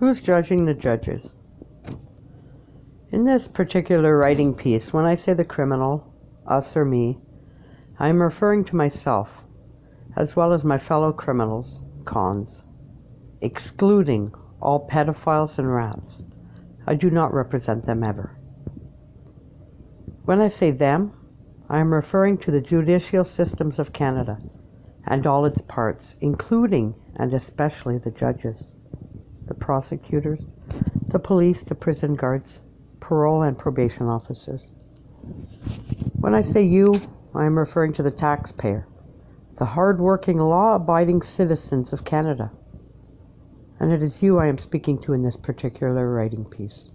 Who's judging the judges? In this particular writing piece, when I say the criminal, us or me, I am referring to myself, as well as my fellow criminals, cons, excluding all pedophiles and rats. I do not represent them ever. When I say them, I am referring to the judicial systems of Canada and all its parts, including and especially the judges, the prosecutors, the police, the prison guards, parole and probation officers. When I say you, I am referring to the taxpayer, the hard-working, law-abiding citizens of Canada. And it is you I am speaking to in this particular writing piece.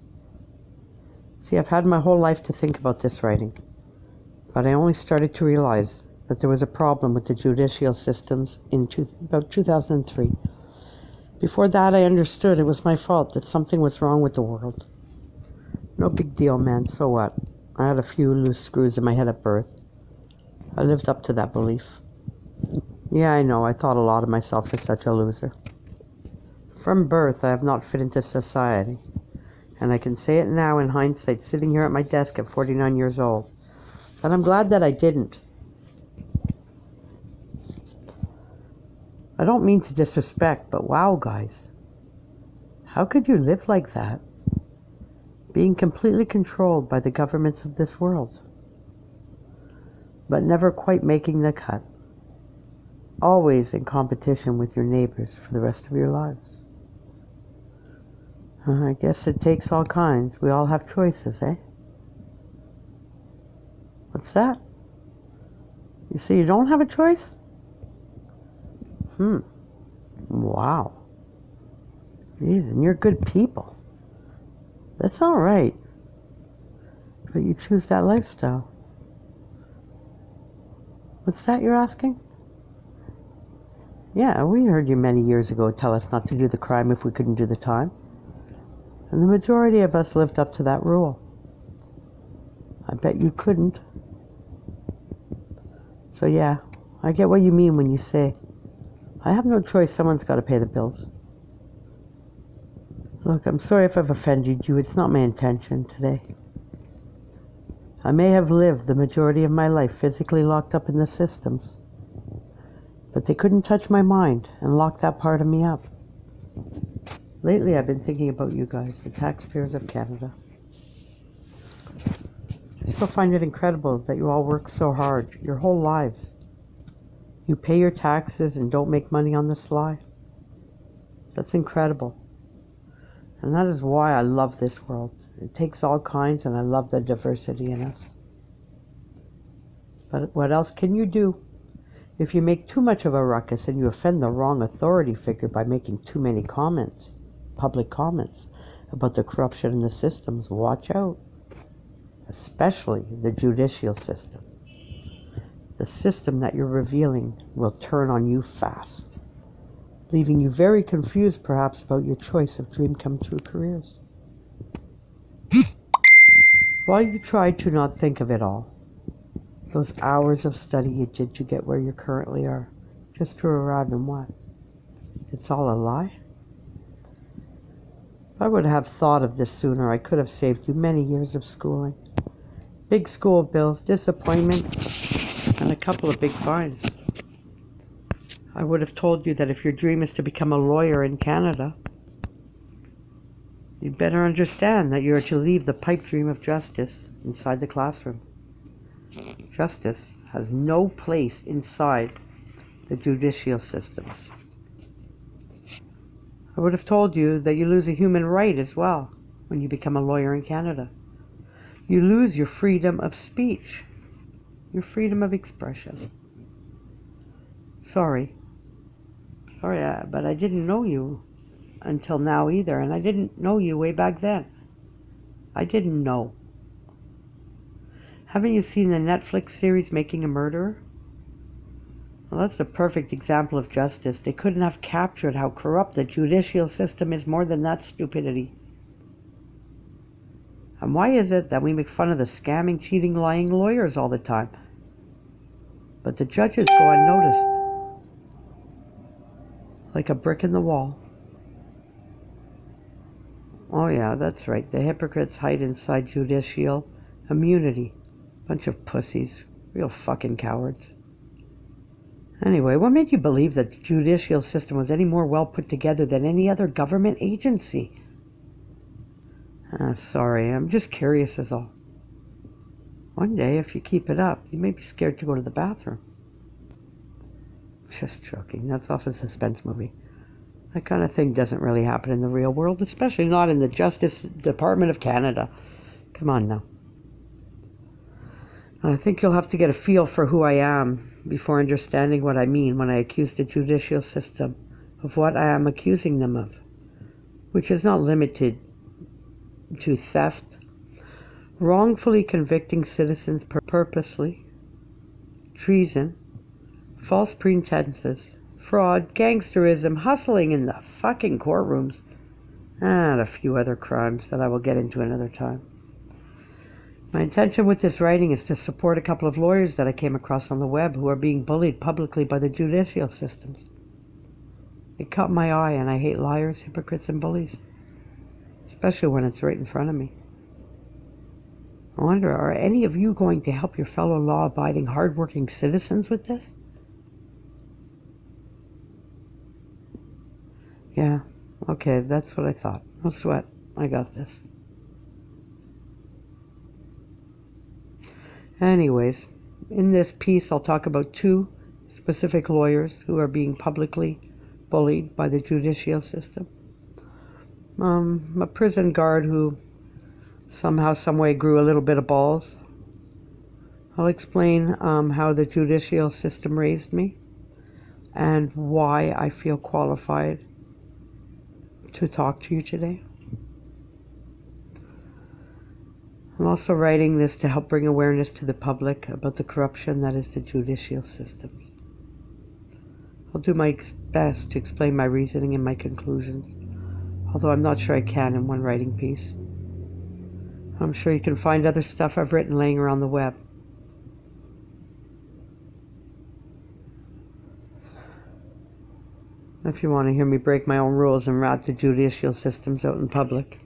See, I've had my whole life to think about this writing, but I only started to realize that there was a problem with the judicial systems in about 2003. Before that, I understood it was my fault, that something was wrong with the world. No big deal, man, so what? I had a few loose screws in my head at birth. I lived up to that belief. Yeah, I know, I thought a lot of myself as such a loser. From birth, I have not fit into society. And I can say it now in hindsight, sitting here at my desk at 49 years old, that I'm glad that I didn't. I don't mean to disrespect, but wow, guys. How could you live like that? Being completely controlled by the governments of this world, but never quite making the cut. Always in competition with your neighbors for the rest of your lives. I guess it takes all kinds. We all have choices, eh? What's that? You say you don't have a choice? Wow. Jeez, and you're good people. That's all right. But you choose that lifestyle. What's that you're asking? Yeah, we heard you many years ago tell us not to do the crime if we couldn't do the time. And the majority of us lived up to that rule. I bet you couldn't. So yeah, I get what you mean when you say, I have no choice, someone's got to pay the bills. Look, I'm sorry if I've offended you. It's not my intention today. I may have lived the majority of my life physically locked up in the systems, but they couldn't touch my mind and lock that part of me up. Lately, I've been thinking about you guys, the taxpayers of Canada. I still find it incredible that you all work so hard your whole lives. You pay your taxes and don't make money on the sly. That's incredible. And that is why I love this world. It takes all kinds, and I love the diversity in us. But what else can you do? If you make too much of a ruckus and you offend the wrong authority figure by making too many comments, public comments, about the corruption in the systems, watch out. Especially the judicial system. The system that you're revealing will turn on you fast, leaving you very confused perhaps about your choice of dream come true careers. While you try to not think of it all, those hours of study you did to get where you currently are, just to arrive in what? It's all a lie? If I would have thought of this sooner, I could have saved you many years of schooling. Big school bills, disappointment, and a couple of big fines. I would have told you that if your dream is to become a lawyer in Canada, you'd better understand that you are to leave the pipe dream of justice inside the classroom. Justice has no place inside the judicial systems. I would have told you that you lose a human right as well when you become a lawyer in Canada. You lose your freedom of speech, your freedom of expression. Sorry, but I didn't know you until now either, and I didn't know you way back then. I didn't know. Haven't you seen the Netflix series Making a Murderer? Well, that's a perfect example of justice. They couldn't have captured how corrupt the judicial system is more than that stupidity. And why is it that we make fun of the scamming, cheating, lying lawyers all the time, but the judges go unnoticed, like a brick in the wall? Oh yeah, that's right. The hypocrites hide inside judicial immunity. Bunch of pussies. Real fucking cowards. Anyway, what made you believe that the judicial system was any more well put together than any other government agency? Sorry, I'm just curious is all. One day, if you keep it up, you may be scared to go to the bathroom. Just joking. That's off a suspense movie. That kind of thing doesn't really happen in the real world, especially not in the Justice Department of Canada. Come on now. I think you'll have to get a feel for who I am before understanding what I mean when I accuse the judicial system of what I am accusing them of, which is not limited to theft, wrongfully convicting citizens purposely, treason, false pretenses, fraud, gangsterism, hustling in the fucking courtrooms, and a few other crimes that I will get into another time. My intention with this writing is to support a couple of lawyers that I came across on the web who are being bullied publicly by the judicial systems. It caught my eye, and I hate liars, hypocrites, and bullies, especially when it's right in front of me. I wonder, are any of you going to help your fellow law-abiding, hard-working citizens with this? Yeah, okay, that's what I thought. No sweat, I got this. Anyways, in this piece I'll talk about two specific lawyers who are being publicly bullied by the judicial system. A prison guard who somehow, someway grew a little bit of balls. I'll explain how the judicial system raised me and why I feel qualified to talk to you today. I'm also writing this to help bring awareness to the public about the corruption that is the judicial systems. I'll do my best to explain my reasoning and my conclusions, although I'm not sure I can in one writing piece. I'm sure you can find other stuff I've written laying around the web. If you want to hear me break my own rules and rat the judicial systems out in public.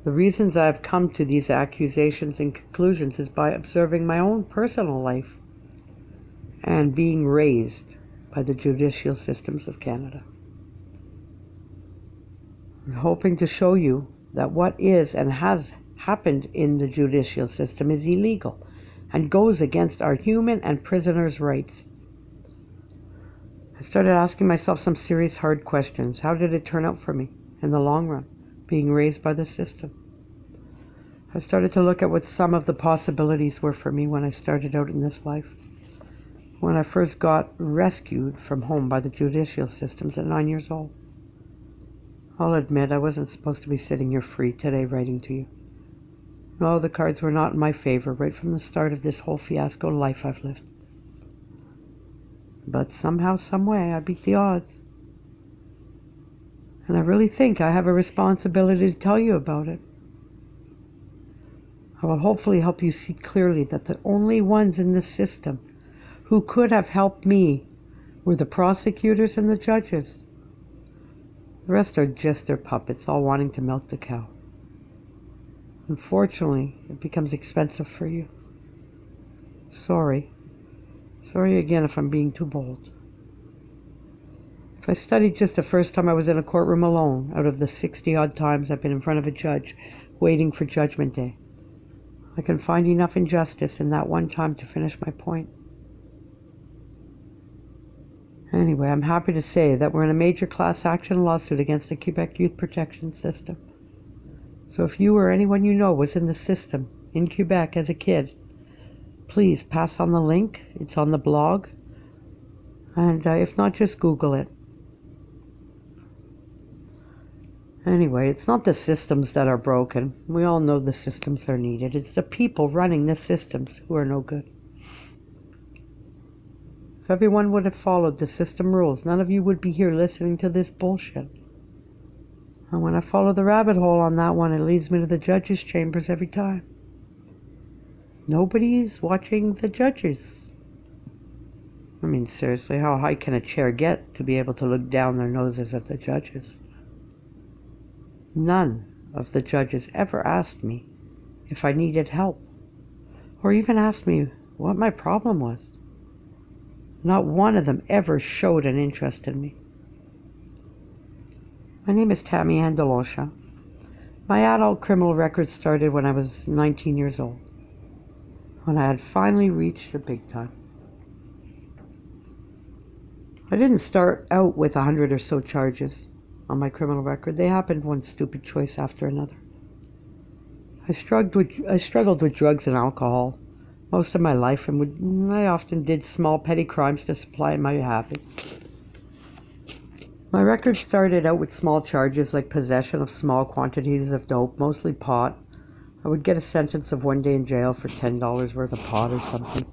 The reasons I've come to these accusations and conclusions is by observing my own personal life and being raised by the judicial systems of Canada. I'm hoping to show you that what is and has happened in the judicial system is illegal and goes against our human and prisoners' rights. I started asking myself some serious, hard questions. How did it turn out for me in the long run, being raised by the system? I started to look at what some of the possibilities were for me when I started out in this life. When I first got rescued from home by the judicial systems at 9 years old. I'll admit I wasn't supposed to be sitting here free today writing to you. No, the cards were not in my favor right from the start of this whole fiasco life I've lived. But somehow, someway, I beat the odds. And I really think I have a responsibility to tell you about it. I will hopefully help you see clearly that the only ones in this system who could have helped me were the prosecutors and the judges. The rest are just their puppets, all wanting to milk the cow. Unfortunately, it becomes expensive for you. Sorry. Sorry again if I'm being too bold. If I studied just the first time I was in a courtroom alone, out of the 60-odd times I've been in front of a judge, waiting for Judgment Day, I can find enough injustice in that one time to finish my point. Anyway, I'm happy to say that we're in a major class action lawsuit against the Quebec Youth Protection System. So if you or anyone you know was in the system in Quebec as a kid, please pass on the link. It's on the blog. And if not, just Google it. Anyway, it's not the systems that are broken. We all know the systems are needed. It's the people running the systems who are no good. If everyone would have followed the system rules, none of you would be here listening to this bullshit. And when I follow the rabbit hole on that one, it leads me to the judges' chambers every time. Nobody's watching the judges. I mean, seriously, how high can a chair get to be able to look down their noses at the judges? None of the judges ever asked me if I needed help, or even asked me what my problem was. Not one of them ever showed an interest in me. My name is Tammy Ann Delosha. My adult criminal record started when I was 19 years old, when I had finally reached the big time. I didn't start out with 100 or so charges on my criminal record. They happened one stupid choice after another. I struggled with drugs and alcohol most of my life, and I often did small petty crimes to supply my habits. My record started out with small charges like possession of small quantities of dope, mostly pot. I would get a sentence of 1 day in jail for $10 worth of pot or something.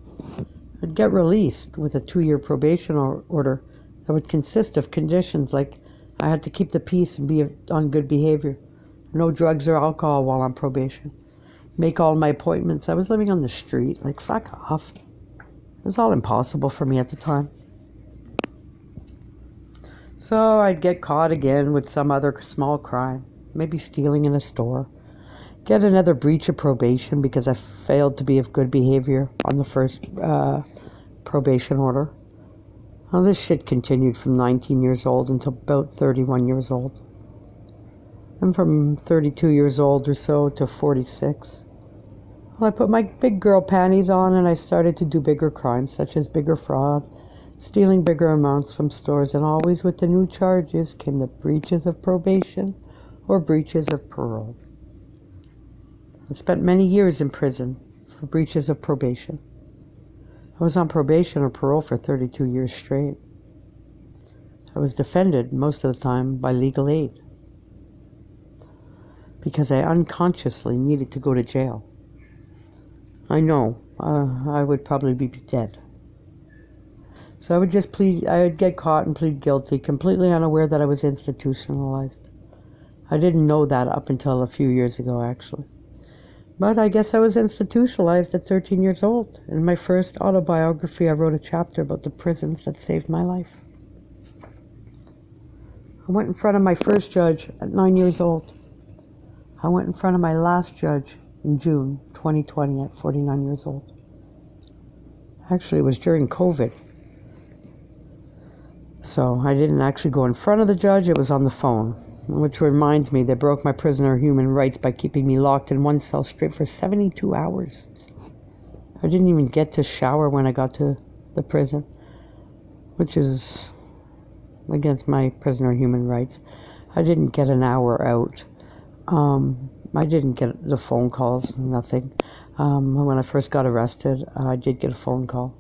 I'd get released with a 2-year probation order that would consist of conditions like I had to keep the peace and be on good behavior, no drugs or alcohol while on probation, make all my appointments. I was living on the street, like fuck off. It was all impossible for me at the time. So I'd get caught again with some other small crime, maybe stealing in a store, get another breach of probation because I failed to be of good behavior on the first probation order. Well, this shit continued from 19 years old until about 31 years old. And from 32 years old or so to 46. Well, I put my big girl panties on and I started to do bigger crimes, such as bigger fraud, stealing bigger amounts from stores, and always with the new charges came the breaches of probation or breaches of parole. I spent many years in prison for breaches of probation. I was on probation or parole for 32 years straight. I was defended most of the time by legal aid because I unconsciously needed to go to jail. I know, I would probably be dead. So I would get caught and plead guilty, completely unaware that I was institutionalized. I didn't know that up until a few years ago, actually. But I guess I was institutionalized at 13 years old. In my first autobiography, I wrote a chapter about the prisons that saved my life. I went in front of my first judge at 9 years old. I went in front of my last judge in June 2020 at 49 years old. Actually, it was during COVID. So I didn't actually go in front of the judge, it was on the phone. Which reminds me, they broke my prisoner human rights by keeping me locked in one cell straight for 72 hours. I didn't even get to shower when I got to the prison, which is against my prisoner human rights. I didn't get an hour out. I didn't get the phone calls, nothing. When I first got arrested, I did get a phone call.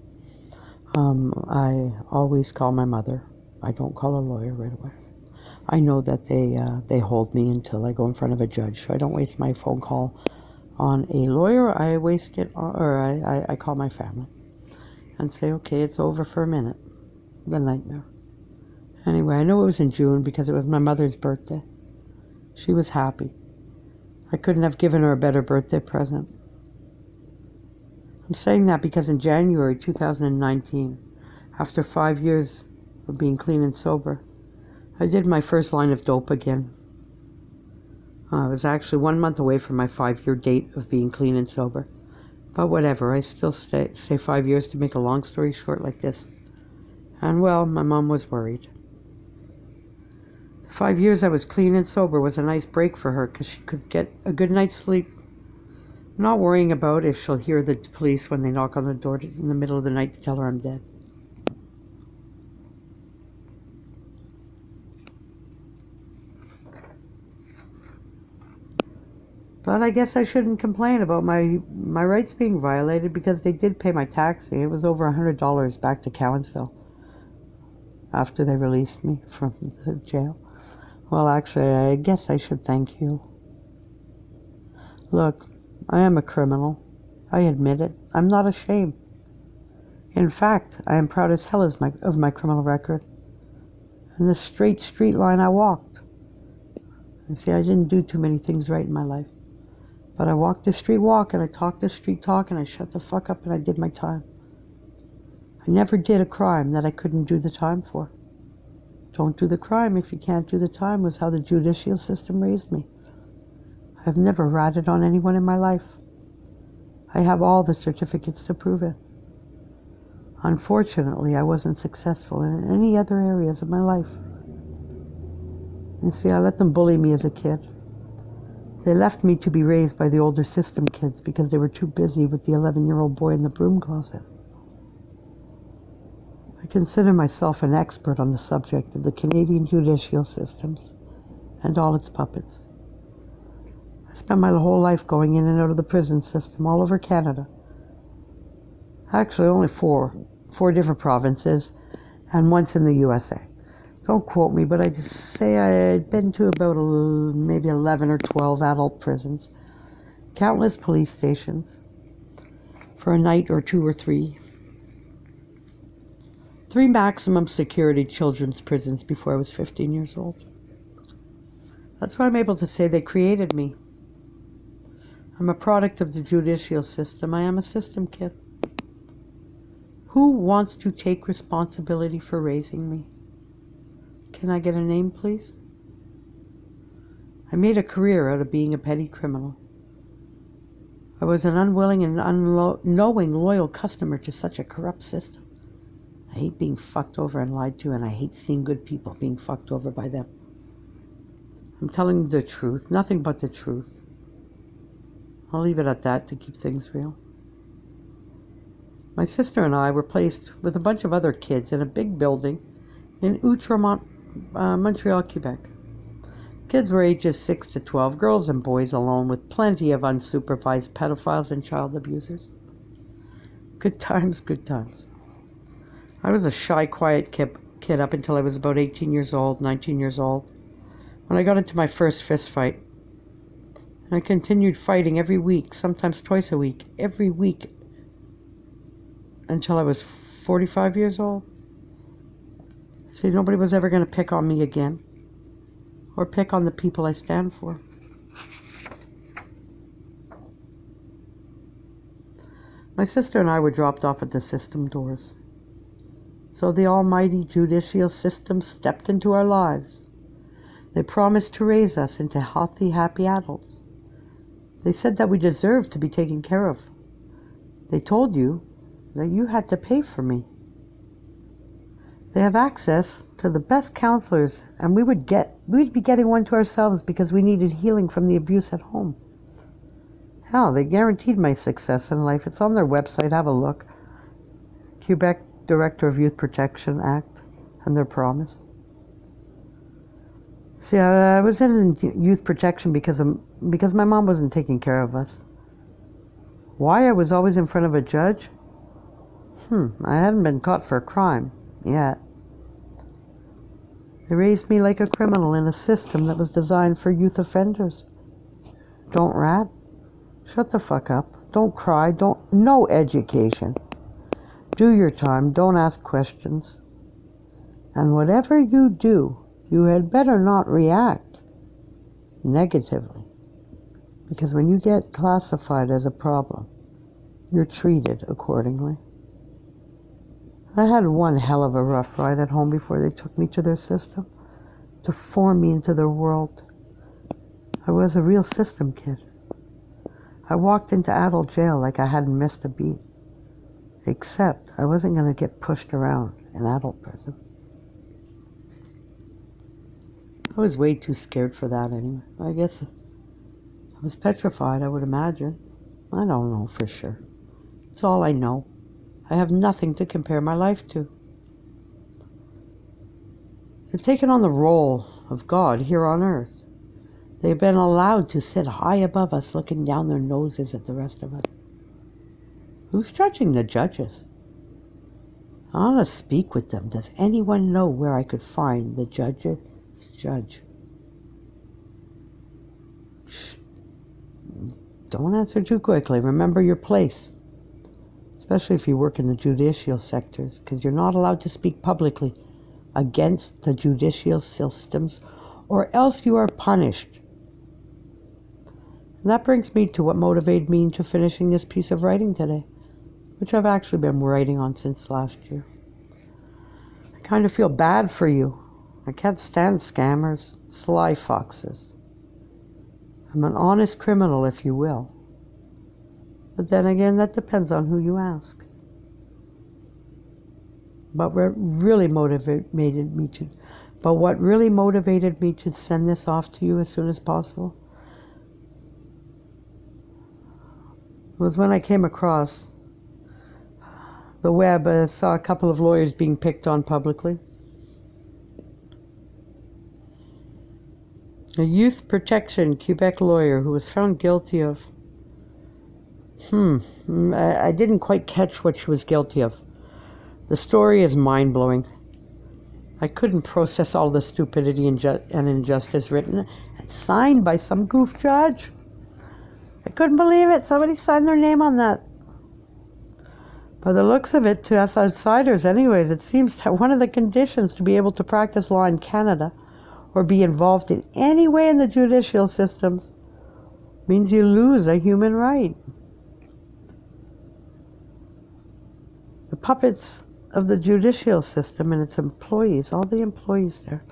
I always call my mother. I don't call a lawyer right away. I know that they hold me until I go in front of a judge, so I don't waste my phone call on a lawyer. I waste it on, or I call my family and say, okay, it's over for a minute. The nightmare. Anyway, I know it was in June because it was my mother's birthday. She was happy. I couldn't have given her a better birthday present. I'm saying that because in January 2019, after 5 years of being clean and sober, I did my first line of dope again. I was actually 1 month away from my 5-year date of being clean and sober. But whatever, I still say 5 years to make a long story short like this. And well, my mom was worried. 5 years I was clean and sober was a nice break for her because she could get a good night's sleep. Not worrying about if she'll hear the police when they knock on the door in the middle of the night to tell her I'm dead. But I guess I shouldn't complain about my rights being violated because they did pay my taxi. It was over $100 back to Cowansville after they released me from the jail. Well, actually, I guess I should thank you. Look, I am a criminal. I admit it. I'm not ashamed. In fact, I am proud as hell of my criminal record and the straight street line I walked. You see, I didn't do too many things right in my life. But I walked the street walk and I talked the street talk and I shut the fuck up and I did my time. I never did a crime that I couldn't do the time for. Don't do the crime if you can't do the time was how the judicial system raised me. I've never ratted on anyone in my life. I have all the certificates to prove it. Unfortunately, I wasn't successful in any other areas of my life. You see, I let them bully me as a kid. They left me to be raised by the older system kids because they were too busy with the 11-year-old boy in the broom closet. I consider myself an expert on the subject of the Canadian judicial systems and all its puppets. I spent my whole life going in and out of the prison system all over Canada. Actually, only four different provinces, and once in the USA. Don't quote me, but I just say I had been to about maybe 11 or 12 adult prisons, countless police stations, for a night or two or three. 3 maximum security children's prisons before I was 15 years old. That's why I'm able to say they created me. I'm a product of the judicial system. I am a system kid. Who wants to take responsibility for raising me? Can I get a name, please? I made a career out of being a petty criminal. I was an unwilling and unknowing loyal customer to such a corrupt system. I hate being fucked over and lied to, and I hate seeing good people being fucked over by them. I'm telling the truth, nothing but the truth. I'll leave it at that to keep things real. My sister and I were placed with a bunch of other kids in a big building in Outremont, Montreal, Quebec. Kids were ages 6 to 12, girls and boys alone, with plenty of unsupervised pedophiles and child abusers. Good times, good times. I was a shy, quiet kid up until I was about 18 years old, 19 years old, when I got into my first fist fight. And I continued fighting every week, sometimes twice a week, every week, until I was 45 years old. See, nobody was ever going to pick on me again, or pick on the people I stand for. My sister and I were dropped off at the system doors. So the almighty judicial system stepped into our lives. They promised to raise us into healthy, happy adults. They said that we deserved to be taken care of. They told you that you had to pay for me. They have access to the best counselors, and we'd be getting one to ourselves because we needed healing from the abuse at home. Hell, they guaranteed my success in life. It's on their website. Have a look. Quebec Director of Youth Protection Act and their promise. See, I was in youth protection because my mom wasn't taking care of us. Why I was always in front of a judge? I hadn't been caught for a crime yet. They raised me like a criminal in a system that was designed for youth offenders. Don't rat. Shut the fuck up. Don't cry. No education. Do your time. Don't ask questions. And whatever you do, you had better not react negatively. Because when you get classified as a problem, you're treated accordingly. I had one hell of a rough ride at home before they took me to their system, to form me into their world. I was a real system kid. I walked into adult jail like I hadn't missed a beat. Except I wasn't going to get pushed around in adult prison. I was way too scared for that anyway. I guess I was petrified, I would imagine. I don't know for sure. It's all I know. I have nothing to compare my life to. They've taken on the role of God here on earth. They've been allowed to sit high above us, looking down their noses at the rest of us. Who's judging the judges? I want to speak with them. Does anyone know where I could find the judge's judge? Shh. Don't answer too quickly. Remember your place. Especially if you work in the judicial sectors, because you're not allowed to speak publicly against the judicial systems, or else you are punished. And that brings me to what motivated me into finishing this piece of writing today, which I've actually been writing on since last year. I kind of feel bad for you. I can't stand scammers, sly foxes. I'm an honest criminal, if you will. But then again, that depends on who you ask. But what really motivated me to send this off to you as soon as possible was when I came across the web. I saw a couple of lawyers being picked on publicly. A youth protection Quebec lawyer who was found guilty of... I didn't quite catch what she was guilty of. The story is mind-blowing. I couldn't process all the stupidity and injustice written and signed by some goof judge. I couldn't believe it. Somebody signed their name on that. By the looks of it, to us outsiders anyways, it seems that one of the conditions to be able to practice law in Canada or be involved in any way in the judicial systems means you lose a human right. The puppets of the judicial system and its employees, all the employees there,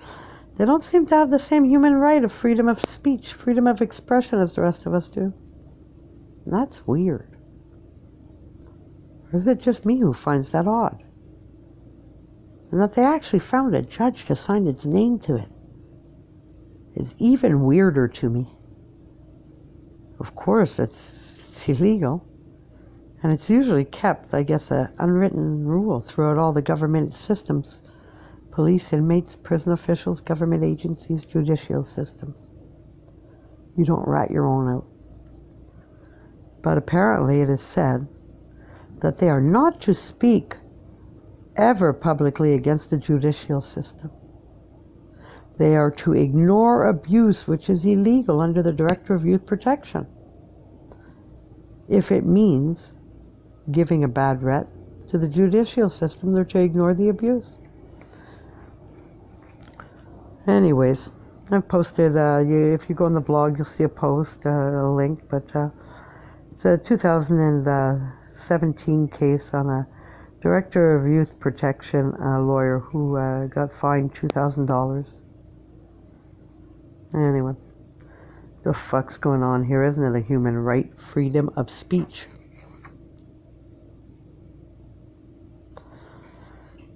they don't seem to have the same human right of freedom of speech, freedom of expression as the rest of us do. And that's weird. Or is it just me who finds that odd? And that they actually found a judge to sign its name to it is even weirder to me. Of course, it's illegal. And it's usually kept, I guess, an unwritten rule throughout all the government systems. Police, inmates, prison officials, government agencies, judicial systems. You don't rat your own out. But apparently it is said that they are not to speak ever publicly against the judicial system. They are to ignore abuse, which is illegal under the Director of Youth Protection, if it means giving a bad rep to the judicial system. They're to ignore the abuse. Anyways, I've posted, if you go on the blog, you'll see a post, a link, but it's a 2017 case on a Director of Youth Protection lawyer who got fined $2,000. Anyway, the fuck's going on here? Isn't it a human right? Freedom of speech.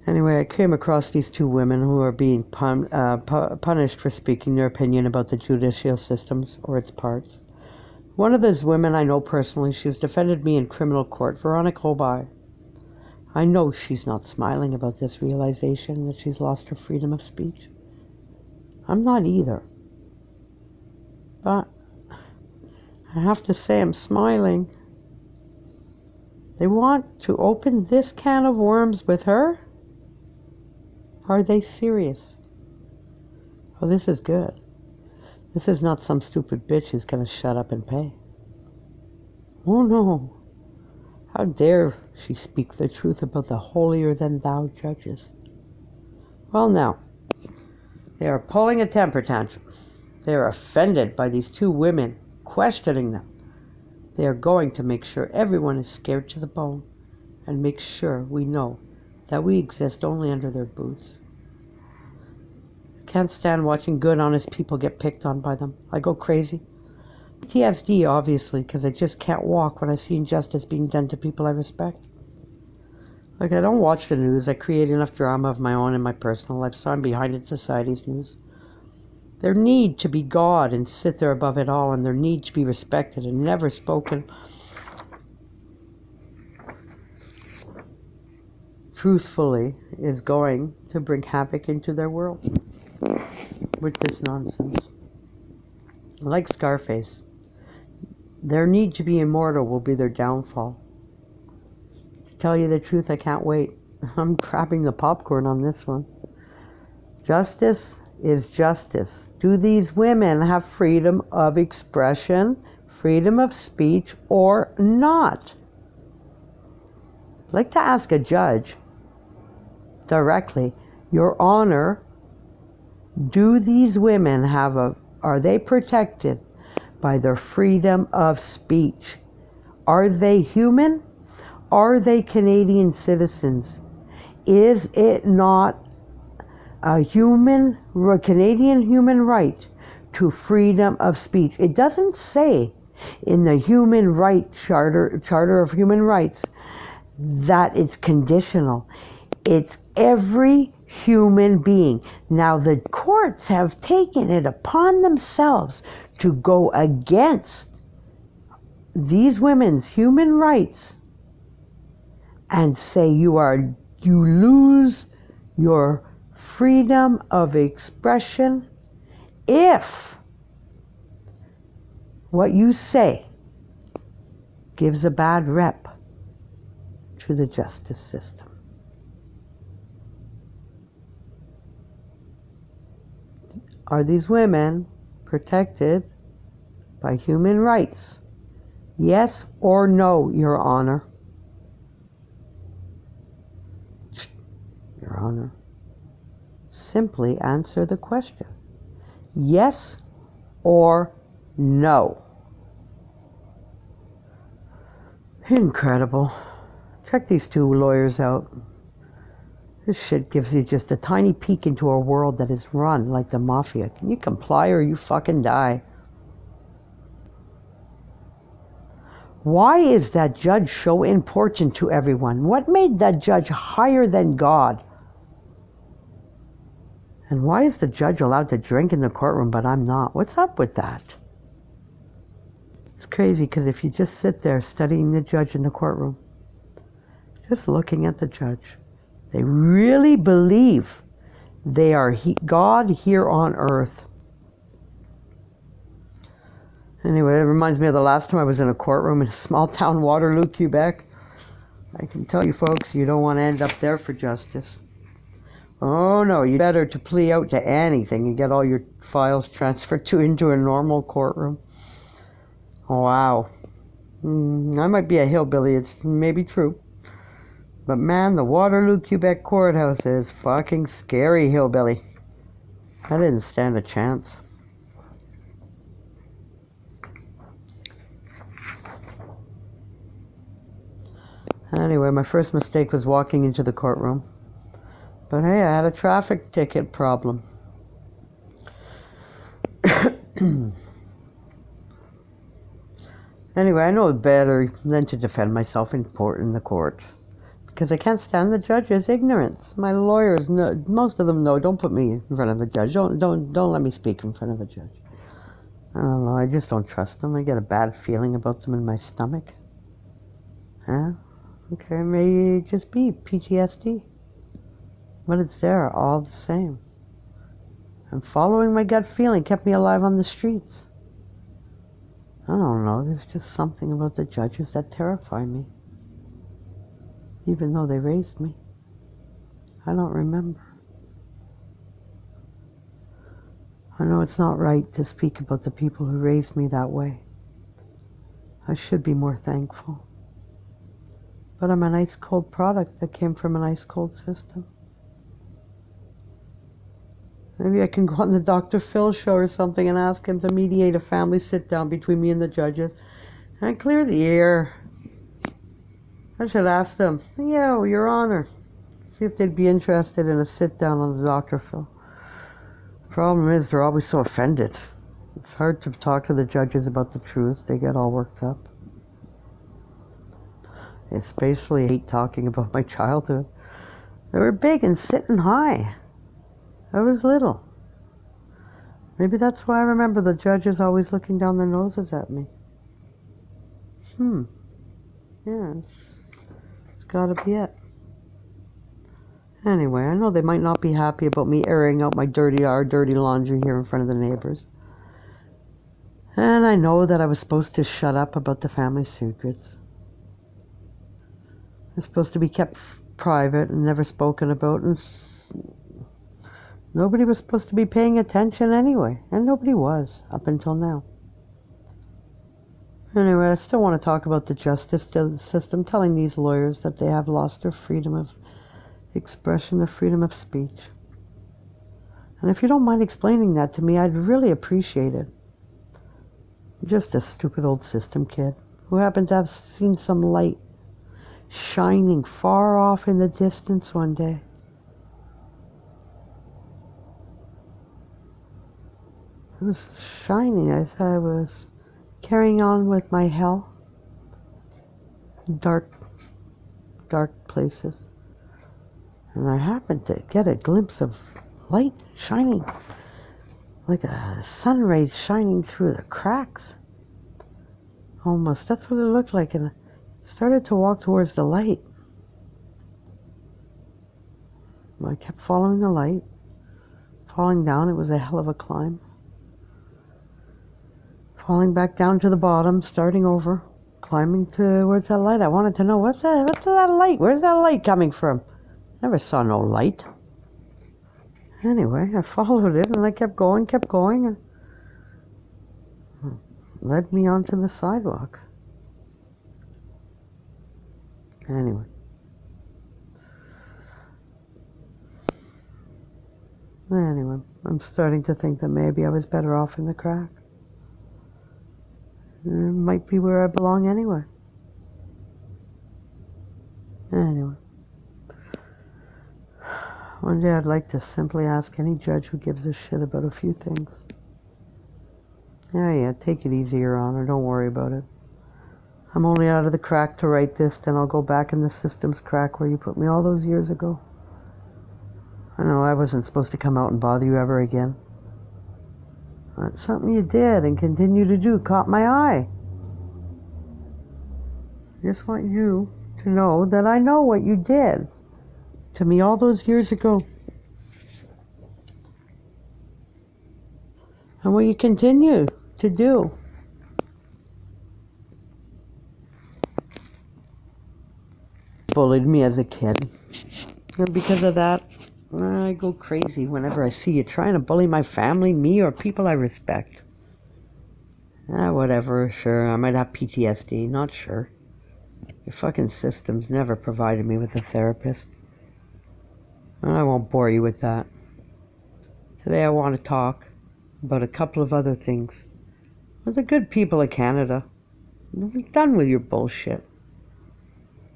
Anyway, I came across these two women who are being punished for speaking their opinion about the judicial systems or its parts. One of those women I know personally. She's defended me in criminal court, Veronica Hobay. I know she's not smiling about this realization that she's lost her freedom of speech. I'm not either. But I have to say I'm smiling. They want to open this can of worms with her? Are they serious? Oh, this is good. This is not some stupid bitch who's going to shut up and pay. Oh no. How dare she speak the truth about the holier-than-thou judges? Well, now, they are pulling a temper tantrum. They are offended by these two women questioning them. They are going to make sure everyone is scared to the bone and make sure we know that we exist only under their boots. I can't stand watching good, honest people get picked on by them. I go crazy. PTSD, obviously, because I just can't walk when I see injustice being done to people I respect. Like, I don't watch the news. I create enough drama of my own in my personal life, so I'm behind in society's news. There need to be God and sit there above it all, and there need to be respected and never spoken truthfully is going to bring havoc into their world with this nonsense. Like Scarface, their need to be immortal will be their downfall. To tell you the truth, I can't wait. I'm grabbing the popcorn on this one. Justice is justice. Do these women have freedom of expression, freedom of speech, or not? I'd like to ask a judge directly, Your Honor, do these women are they protected by their freedom of speech? Are they human? Are they Canadian citizens? Is it not a Canadian human right to freedom of speech. It doesn't say in the Human Rights Charter of Human Rights that it's conditional. It's every human being. Now the courts have taken it upon themselves to go against these women's human rights and say you lose your freedom of expression if what you say gives a bad rep to the justice system. Are these women protected by human rights? Yes or no, Your Honor? Your Honor, simply answer the question. Yes or no? Incredible. Check these two lawyers out. This shit gives you just a tiny peek into a world that is run like the mafia. Can you comply or you fucking die? Why is that judge so important to everyone? What made that judge higher than God? And why is the judge allowed to drink in the courtroom but I'm not? What's up with that? It's crazy because if you just sit there studying the judge in the courtroom, just looking at the judge, they really believe they are God here on earth. Anyway, it reminds me of the last time I was in a courtroom in a small town, Waterloo, Quebec. I can tell you folks, you don't want to end up there for justice. Oh no, you better to plea out to anything and get all your files transferred into a normal courtroom. Wow. I might be a hillbilly, it's maybe true. But man, the Waterloo, Quebec courthouse is fucking scary, hillbilly. I didn't stand a chance. Anyway, my first mistake was walking into the courtroom. But hey, I had a traffic ticket problem. Anyway, I know better than to defend myself in the court. Because I can't stand the judge's ignorance. My lawyers know, most of them know, don't put me in front of a judge. Don't let me speak in front of a judge. I don't know, I just don't trust them. I get a bad feeling about them in my stomach. Huh? Okay, maybe just be PTSD. But it's there all the same. And following my gut feeling kept me alive on the streets. I don't know, there's just something about the judges that terrify me. Even though they raised me. I don't remember. I know it's not right to speak about the people who raised me that way. I should be more thankful. But I'm an ice-cold product that came from an ice-cold system. Maybe I can go on the Dr. Phil show or something and ask him to mediate a family sit-down between me and the judges and clear the air. I should ask them, yeah, Your Honor, see if they'd be interested in a sit-down on the Dr. Phil. Problem is, they're always so offended. It's hard to talk to the judges about the truth. They get all worked up. I especially hate talking about my childhood. They were big and sitting high. I was little. Maybe that's why I remember the judges always looking down their noses at me. Yeah, it's gotta be it. Anyway, I know they might not be happy about me airing out my dirty laundry here in front of the neighbors. And I know that I was supposed to shut up about the family secrets. It's supposed to be kept private and never spoken about, and nobody was supposed to be paying attention anyway, and nobody was up until now. Anyway, I still want to talk about the justice system, telling these lawyers that they have lost their freedom of expression, their freedom of speech. And if you don't mind explaining that to me, I'd really appreciate it. I'm just a stupid old system kid who happened to have seen some light shining far off in the distance one day. It was shining. I thought I was carrying on with my hell. Dark places. And I happened to get a glimpse of light shining, like a sun ray shining through the cracks. Almost, that's what it looked like. And I started to walk towards the light. I kept following the light, falling down. It was a hell of a climb. Falling back down to the bottom, starting over, climbing towards that light. I wanted to know, what's that light? Where's that light coming from? Never saw no light. Anyway, I followed it, and I kept going, and it led me onto the sidewalk. Anyway. I'm starting to think that maybe I was better off in the crack. It might be where I belong anyway. Anyway. One day I'd like to simply ask any judge who gives a shit about a few things. Yeah, take it easy, Your Honor. Don't worry about it. I'm only out of the crack to write this, then I'll go back in the system's crack where you put me all those years ago. I know I wasn't supposed to come out and bother you ever again. But something you did and continue to do caught my eye. I just want you to know that I know what you did to me all those years ago. And what you continue to do. Bullied me as a kid. And because of that, I go crazy whenever I see you trying to bully my family, me, or people I respect. Whatever, sure, I might have PTSD, not sure. Your fucking system's never provided me with a therapist. And I won't bore you with that. Today I want to talk about a couple of other things. With the good people of Canada. I'm done with your bullshit.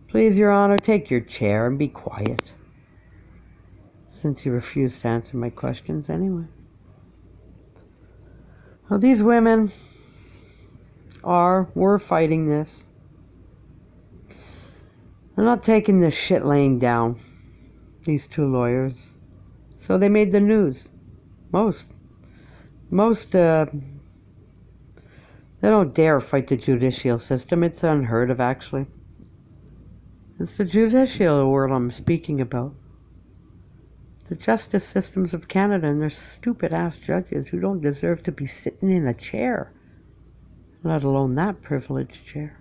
Please, Your Honor, take your chair and be quiet. Since you refuse to answer my questions anyway. Well, these women were fighting this. They're not taking this shit laying down, these two lawyers. So they made the news. Most, they don't dare fight the judicial system. It's unheard of, actually. It's the judicial world I'm speaking about. The justice systems of Canada and their stupid-ass judges who don't deserve to be sitting in a chair, let alone that privileged chair.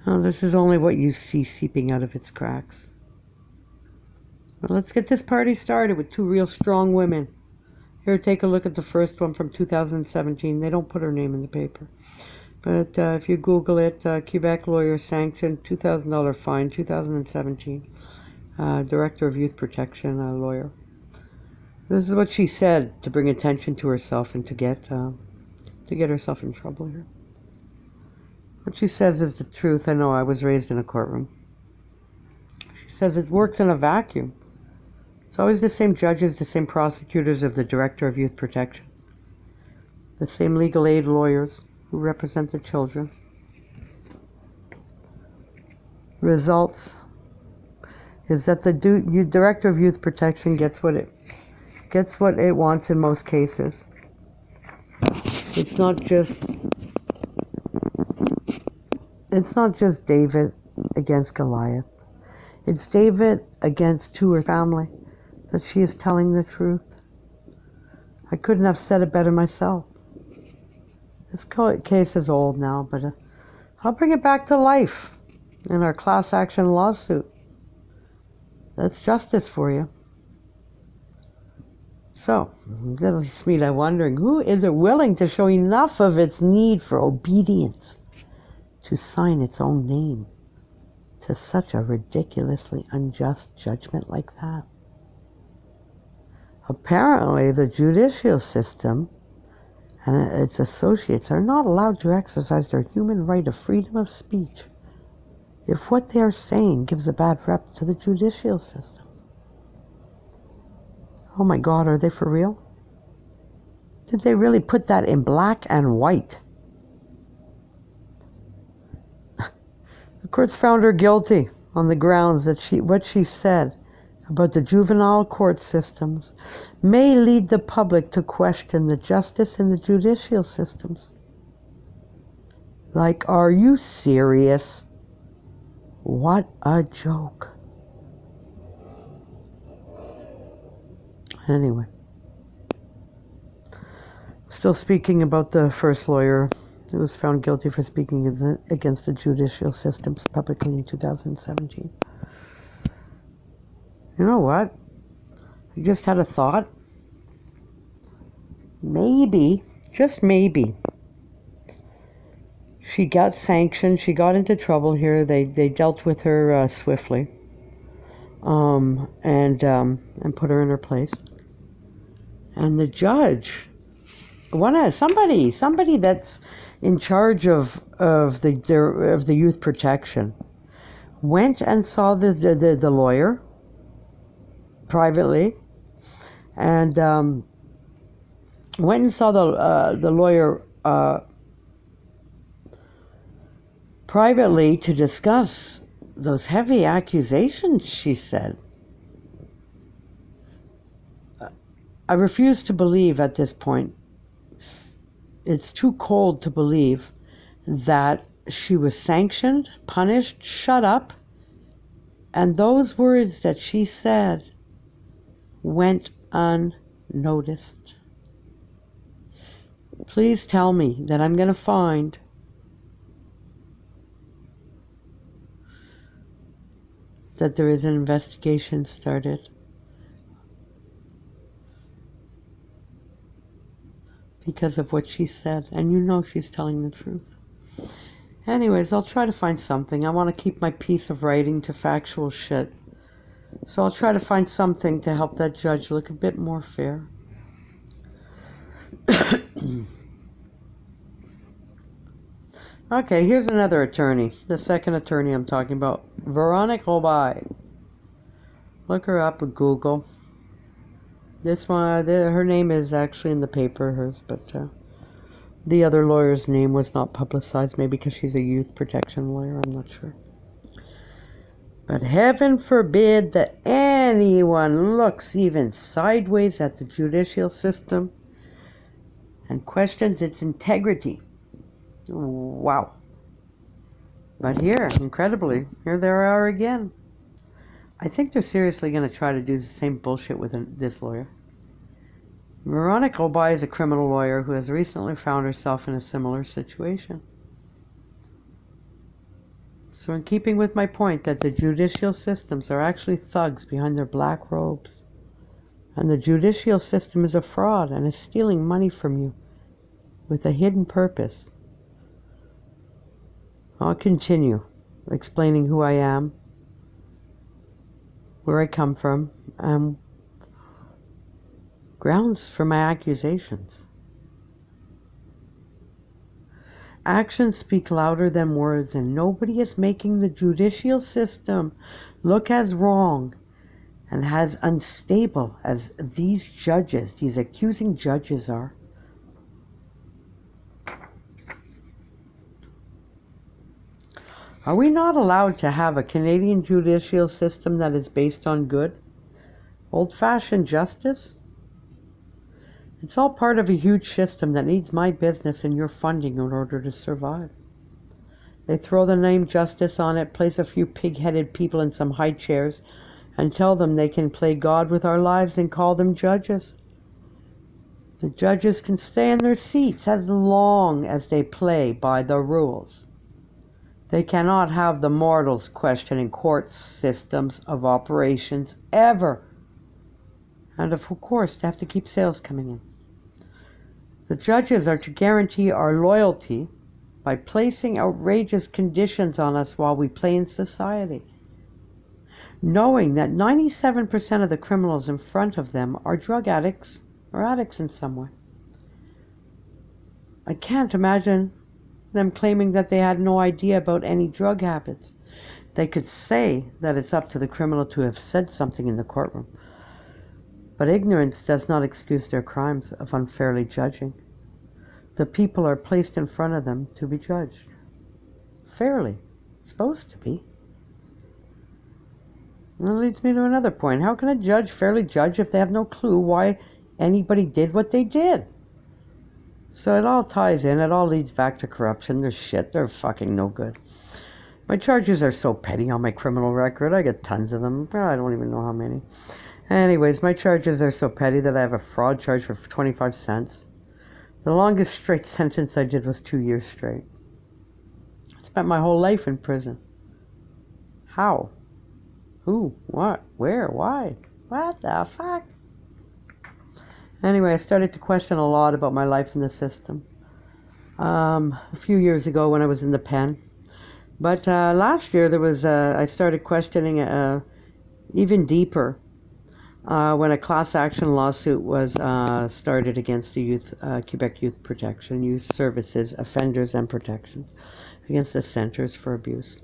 Oh, this is only what you see seeping out of its cracks. Well, let's get this party started with two real strong women. Here, take a look at the first one from 2017. They don't put her name in the paper. But if you Google it, Quebec lawyer sanctioned $2,000 fine, 2017. Director of Youth Protection, lawyer. This is what she said to bring attention to herself and to get herself in trouble here. What she says is the truth. I know, I was raised in a courtroom. She says it works in a vacuum. It's always the same judges, the same prosecutors of the Director of Youth Protection, the same legal aid lawyers who represent the children. Results is that the Director of Youth Protection gets what it wants in most cases. It's not just David against Goliath. It's David against her family, that she is telling the truth. I couldn't have said it better myself. This case is old now, but I'll bring it back to life in our class action lawsuit. That's justice for you. So, that leaves me to wondering, who is it willing to show enough of its need for obedience to sign its own name to such a ridiculously unjust judgment like that? Apparently, the judicial system and its associates are not allowed to exercise their human right of freedom of speech if what they are saying gives a bad rep to the judicial system. Oh my God, are they for real? Did they really put that in black and white? The courts found her guilty on the grounds that what she said about the juvenile court systems may lead the public to question the justice in the judicial systems. Like, are you serious? What a joke. Anyway. Still speaking about the first lawyer who was found guilty for speaking against the judicial systems publicly in 2017. You know what? I just had a thought. Maybe, just maybe, she got sanctioned. She got into trouble here. They dealt with her swiftly, and put her in her place. And the judge, somebody that's in charge of the youth protection, went and saw the lawyer privately, and went and saw the lawyer privately to discuss those heavy accusations, she said. I refuse to believe at this point. It's too cold to believe that she was sanctioned, punished, shut up, and those words that she said went unnoticed. Please tell me that I'm going to find that there is an investigation started. Because of what she said, and you know she's telling the truth. Anyways, I'll try to find something. I want to keep my piece of writing to factual shit. So I'll try to find something to help that judge look a bit more fair. Okay, here's another attorney. The second attorney I'm talking about. Véronique Robay. Look her up with Google. This one, her name is actually in the paper, hers, but the other lawyer's name was not publicized, maybe because she's a youth protection lawyer, I'm not sure. But heaven forbid that anyone looks even sideways at the judicial system and questions its integrity. Wow. But here, incredibly, here they are again. I think they're seriously going to try to do the same bullshit with this lawyer. Véronique Robay is a criminal lawyer who has recently found herself in a similar situation. So in keeping with my point that the judicial systems are actually thugs behind their black robes, and the judicial system is a fraud and is stealing money from you with a hidden purpose, I'll continue explaining who I am, where I come from, and grounds for my accusations. Actions speak louder than words, and nobody is making the judicial system look as wrong and as unstable as these judges, these accusing judges are. Are we not allowed to have a Canadian judicial system that is based on good, old-fashioned justice? It's all part of a huge system that needs my business and your funding in order to survive. They throw the name justice on it, place a few pig-headed people in some high chairs, and tell them they can play God with our lives and call them judges. The judges can stay in their seats as long as they play by the rules. They cannot have the mortals questioning court systems of operations ever. And of course, they have to keep sales coming in. The judges are to guarantee our loyalty by placing outrageous conditions on us while we play in society, knowing that 97% of the criminals in front of them are drug addicts or addicts in some way. I can't imagine them claiming that they had no idea about any drug habits. They could say that it's up to the criminal to have said something in the courtroom, But ignorance does not excuse their crimes of unfairly judging. The people are placed in front of them to be judged. Fairly. Supposed to be. And that leads me to another point. How can a judge fairly judge if they have no clue why anybody did what they did? So it all ties in. It all leads back to corruption. They're shit. They're fucking no good. My charges are so petty on my criminal record. I get tons of them. I don't even know how many. Anyways, my charges are so petty that I have a fraud charge for 25 cents. The longest straight sentence I did was 2 years straight. I spent my whole life in prison. How? Who? What? Where? Why? What the fuck? Anyway, I started to question a lot about my life in the system. A few years ago when I was in the pen. But last year I started questioning even deeper when a class action lawsuit was started against the Quebec Youth Protection, Youth Services, Offenders and Protection, against the Centers for Abuse.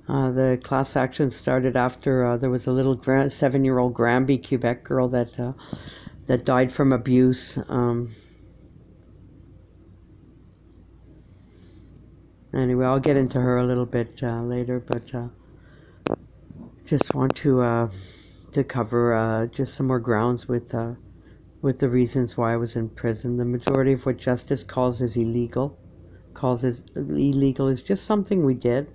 The class action started after there was a little 7-year-old Granby, Quebec girl that died from abuse. Anyway, I'll get into her a little bit later, but just want to cover just some more grounds with the reasons why I was in prison. The majority of what justice calls illegal is just something we did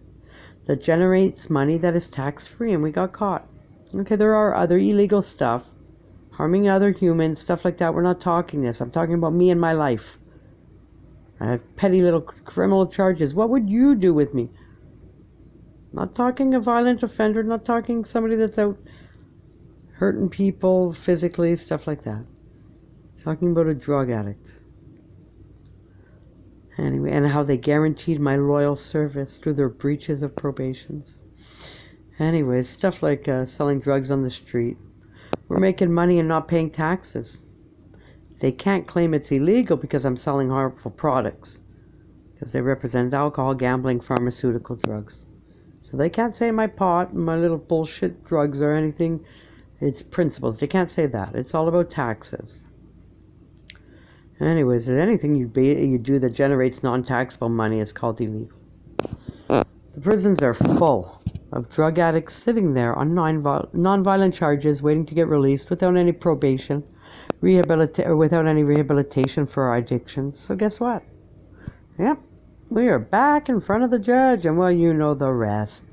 that generates money that is tax-free, and we got caught. Okay, there are other illegal stuff, harming other humans, stuff like that. We're not talking this. I'm talking about me and my life. I have petty little criminal charges. What would you do with me? Not talking a violent offender, not talking somebody that's out hurting people physically, stuff like that. Talking about a drug addict. Anyway, and how they guaranteed my loyal service through their breaches of probations. Anyways, stuff like selling drugs on the street. We're making money and not paying taxes. They can't claim it's illegal because I'm selling harmful products, because they represent alcohol, gambling, pharmaceutical drugs. So they can't say my pot, my little bullshit drugs or anything. It's principles. They can't say that. It's all about taxes. Anyways, anything you do that generates non-taxable money is called illegal. The prisons are full of drug addicts sitting there on non-violent charges waiting to get released without any probation, without any rehabilitation for our addictions. So guess what? Yep, we are back in front of the judge, and well, you know the rest.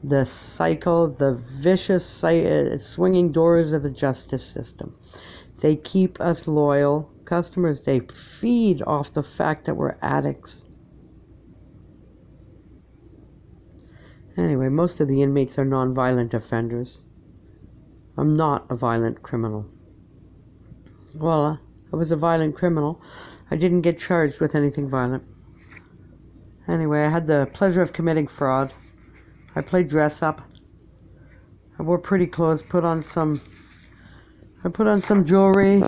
The cycle, the vicious swinging doors of the justice system. They keep us loyal customers. They feed off the fact that we're addicts. Anyway, most of the inmates are non-violent offenders. I'm not a violent criminal. Well, I was a violent criminal. I didn't get charged with anything violent. Anyway, I had the pleasure of committing fraud. I played dress up. I wore pretty clothes, I put on some jewelry,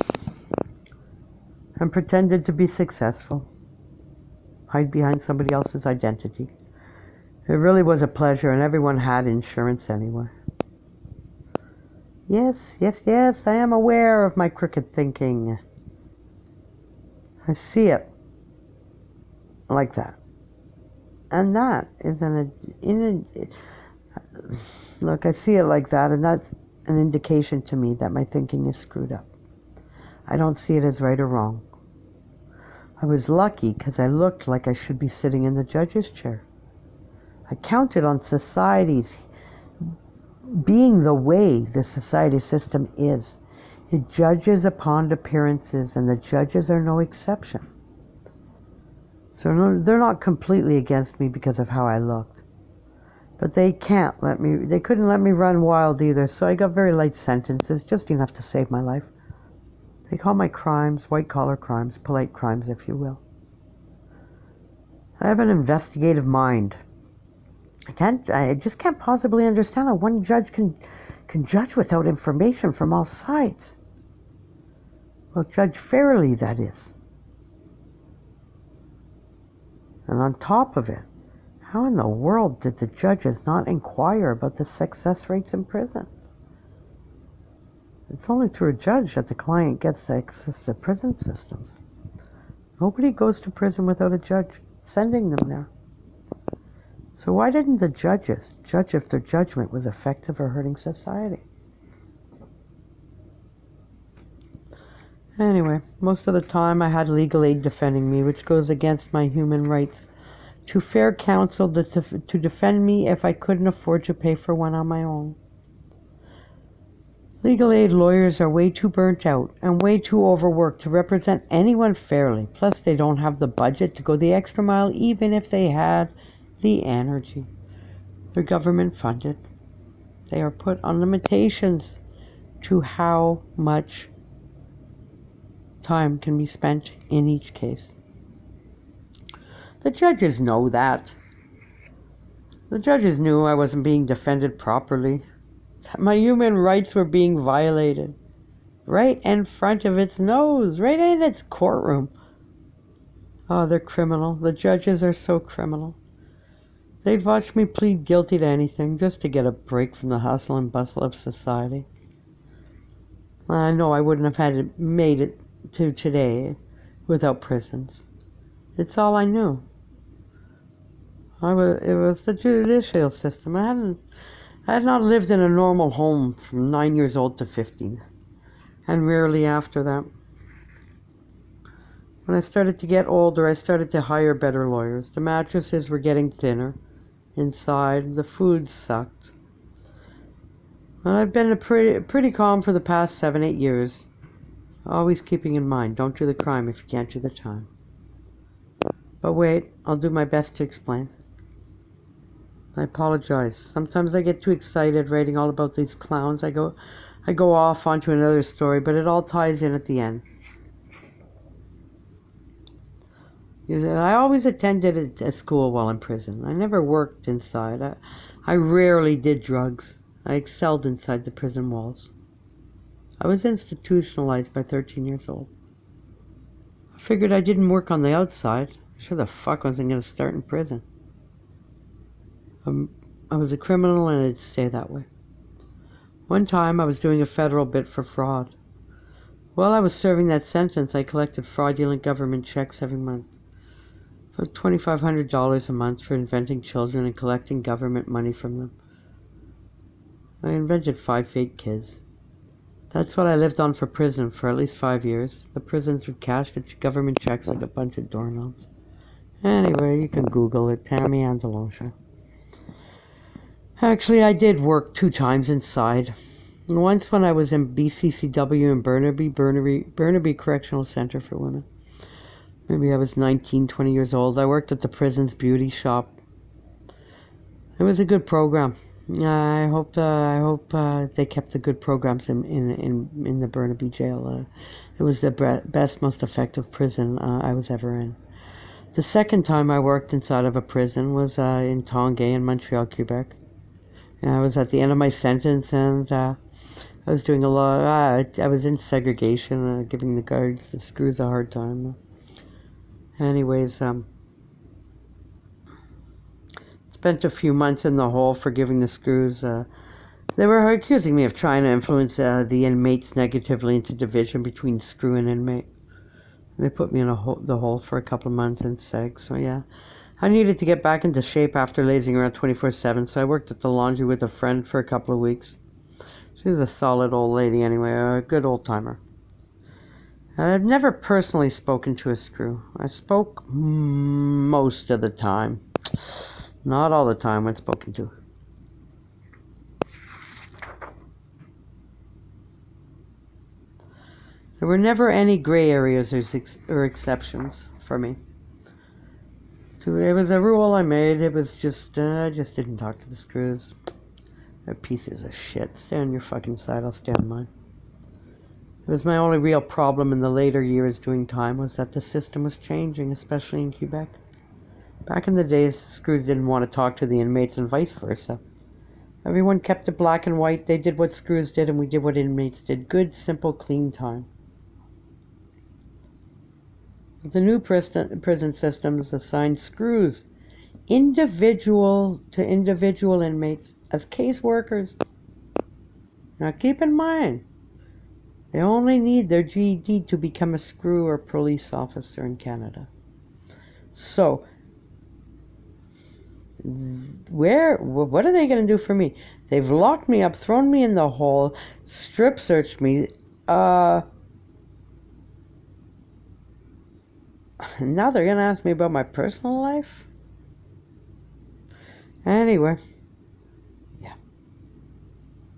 and pretended to be successful. Hide behind somebody else's identity. It really was a pleasure, and everyone had insurance anyway. Yes, I am aware of my crooked thinking. I see it like that. And that is look, I see it like that, and that's an indication to me that my thinking is screwed up. I don't see it as right or wrong. I was lucky because I looked like I should be sitting in the judge's chair. I counted on society's being the way the society system is. It judges upon appearances, and the judges are no exception. So they're not completely against me because of how I looked. But they couldn't let me run wild either, so I got very light sentences, just enough to save my life. They call my crimes white-collar crimes, polite crimes, if you will. I have an investigative mind. I just can't possibly understand how one judge can judge without information from all sides. Well, judge fairly, that is. And on top of it, how in the world did the judges not inquire about the success rates in prisons? It's only through a judge that the client gets access to prison systems. Nobody goes to prison without a judge sending them there. So why didn't the judges judge if their judgment was effective or hurting society? Anyway, most of the time I had legal aid defending me, which goes against my human rights to fair counsel to defend me if I couldn't afford to pay for one on my own. Legal aid lawyers are way too burnt out and way too overworked to represent anyone fairly. Plus, they don't have the budget to go the extra mile even if they had the energy. They're government funded. They are put on limitations to how much time can be spent in each case. The judges know that. The judges knew I wasn't being defended properly. My human rights were being violated. Right in front of its nose, right in its courtroom. Oh, they're criminal. The judges are so criminal. They'd watch me plead guilty to anything just to get a break from the hustle and bustle of society. I know I wouldn't have made it to today without prisons. It's all I knew. It was the judicial system. I had not lived in a normal home from 9 years old to 15, and rarely after that. When I started to get older, I started to hire better lawyers. The mattresses were getting thinner inside. The food sucked. Well, I've been pretty calm for the past 7-8 years, always keeping in mind, don't do the crime if you can't do the time. But wait, I'll do my best to explain. I apologize. Sometimes I get too excited writing all about these clowns. I go off onto another story, but it all ties in at the end. I always attended a school while in prison. I never worked inside. I rarely did drugs. I excelled inside the prison walls. I was institutionalized by 13 years old. I figured I didn't work on the outside. Sure the fuck wasn't going to start in prison. I was a criminal and I'd stay that way. One time I was doing a federal bit for fraud. While I was serving that sentence, I collected fraudulent government checks every month. For $2,500 a month for inventing children and collecting government money from them. I invented 5 fake kids. That's what I lived on for prison for at least 5 years. The prisons would cash the government checks like a bunch of doorknobs. Anyway, you can Google it, Tammy Anzalosha. Actually, I did work 2 times inside. Once when I was in BCCW in Burnaby Correctional Center for Women. Maybe I was 19, 20 years old. I worked at the prison's beauty shop. It was a good program. I hope they kept the good programs in the Burnaby jail. It was the best, most effective prison I was ever in. The second time I worked inside of a prison was in Tonguay in Montreal, Quebec. And I was at the end of my sentence, and I was doing a lot. I was in segregation, giving the guards, the screws, a hard time. Anyways, spent a few months in the hole for giving the screws. They were accusing me of trying to influence the inmates negatively into division between screw and inmate. They put me in the hole for a couple of months in seg. So yeah, I needed to get back into shape after lazing around 24/7. So I worked at the laundry with a friend for a couple of weeks. She was a solid old lady anyway, a good old timer. I've never personally spoken to a screw. I spoke most of the time. Not all the time when spoken to. There were never any gray areas or exceptions for me. It was a rule I made. It was just, I just didn't talk to the screws. They're pieces of shit. Stay on your fucking side, I'll stay on mine. It was my only real problem in the later years doing time was that the system was changing, especially in Quebec. Back in the days, screws didn't want to talk to the inmates and vice versa. Everyone kept it black and white. They did what screws did and we did what inmates did. Good, simple, clean time. The new prison systems assigned screws individual to individual inmates as case workers. Now keep in mind, They only need their GED to become a screw or police officer in Canada. So, what are they going to do for me? They've locked me up, thrown me in the hole, strip searched me. Now they're going to ask me about my personal life? Anyway, yeah.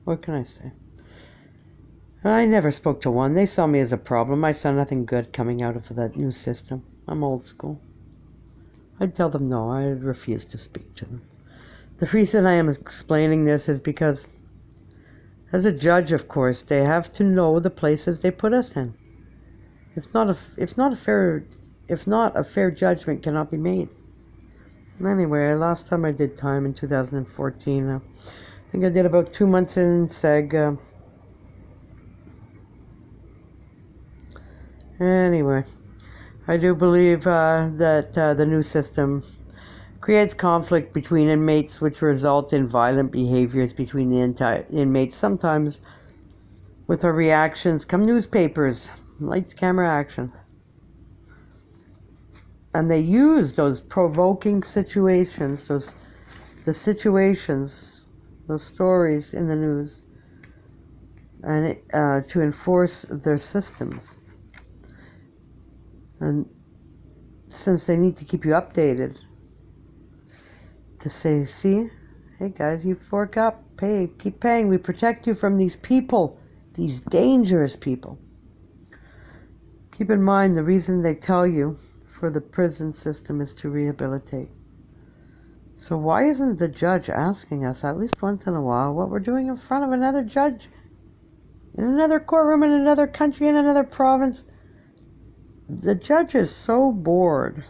What can I say? I never spoke to one. They saw me as a problem. I saw nothing good coming out of that new system. I'm old school. I'd tell them no. I refuse to speak to them. The reason I am explaining this is because, as a judge, of course, they have to know the places they put us in. If not, a fair judgment cannot be made. Anyway, last time I did time in 2014, I think I did about 2 months in SEG. Anyway, I do believe that the new system creates conflict between inmates, which result in violent behaviors between the inmates. Sometimes, with our reactions, come newspapers, lights, camera, action. And they use those provoking situations, those stories in the news, and to enforce their systems. And since they need to keep you updated, to say, see, hey guys, you fork up, pay, keep paying. We protect you from these people, these dangerous people. Keep in mind, the reason they tell you for the prison system is to rehabilitate. So why isn't the judge asking us at least once in a while what we're doing in front of another judge in another courtroom in another country in another province? The judge is so bored.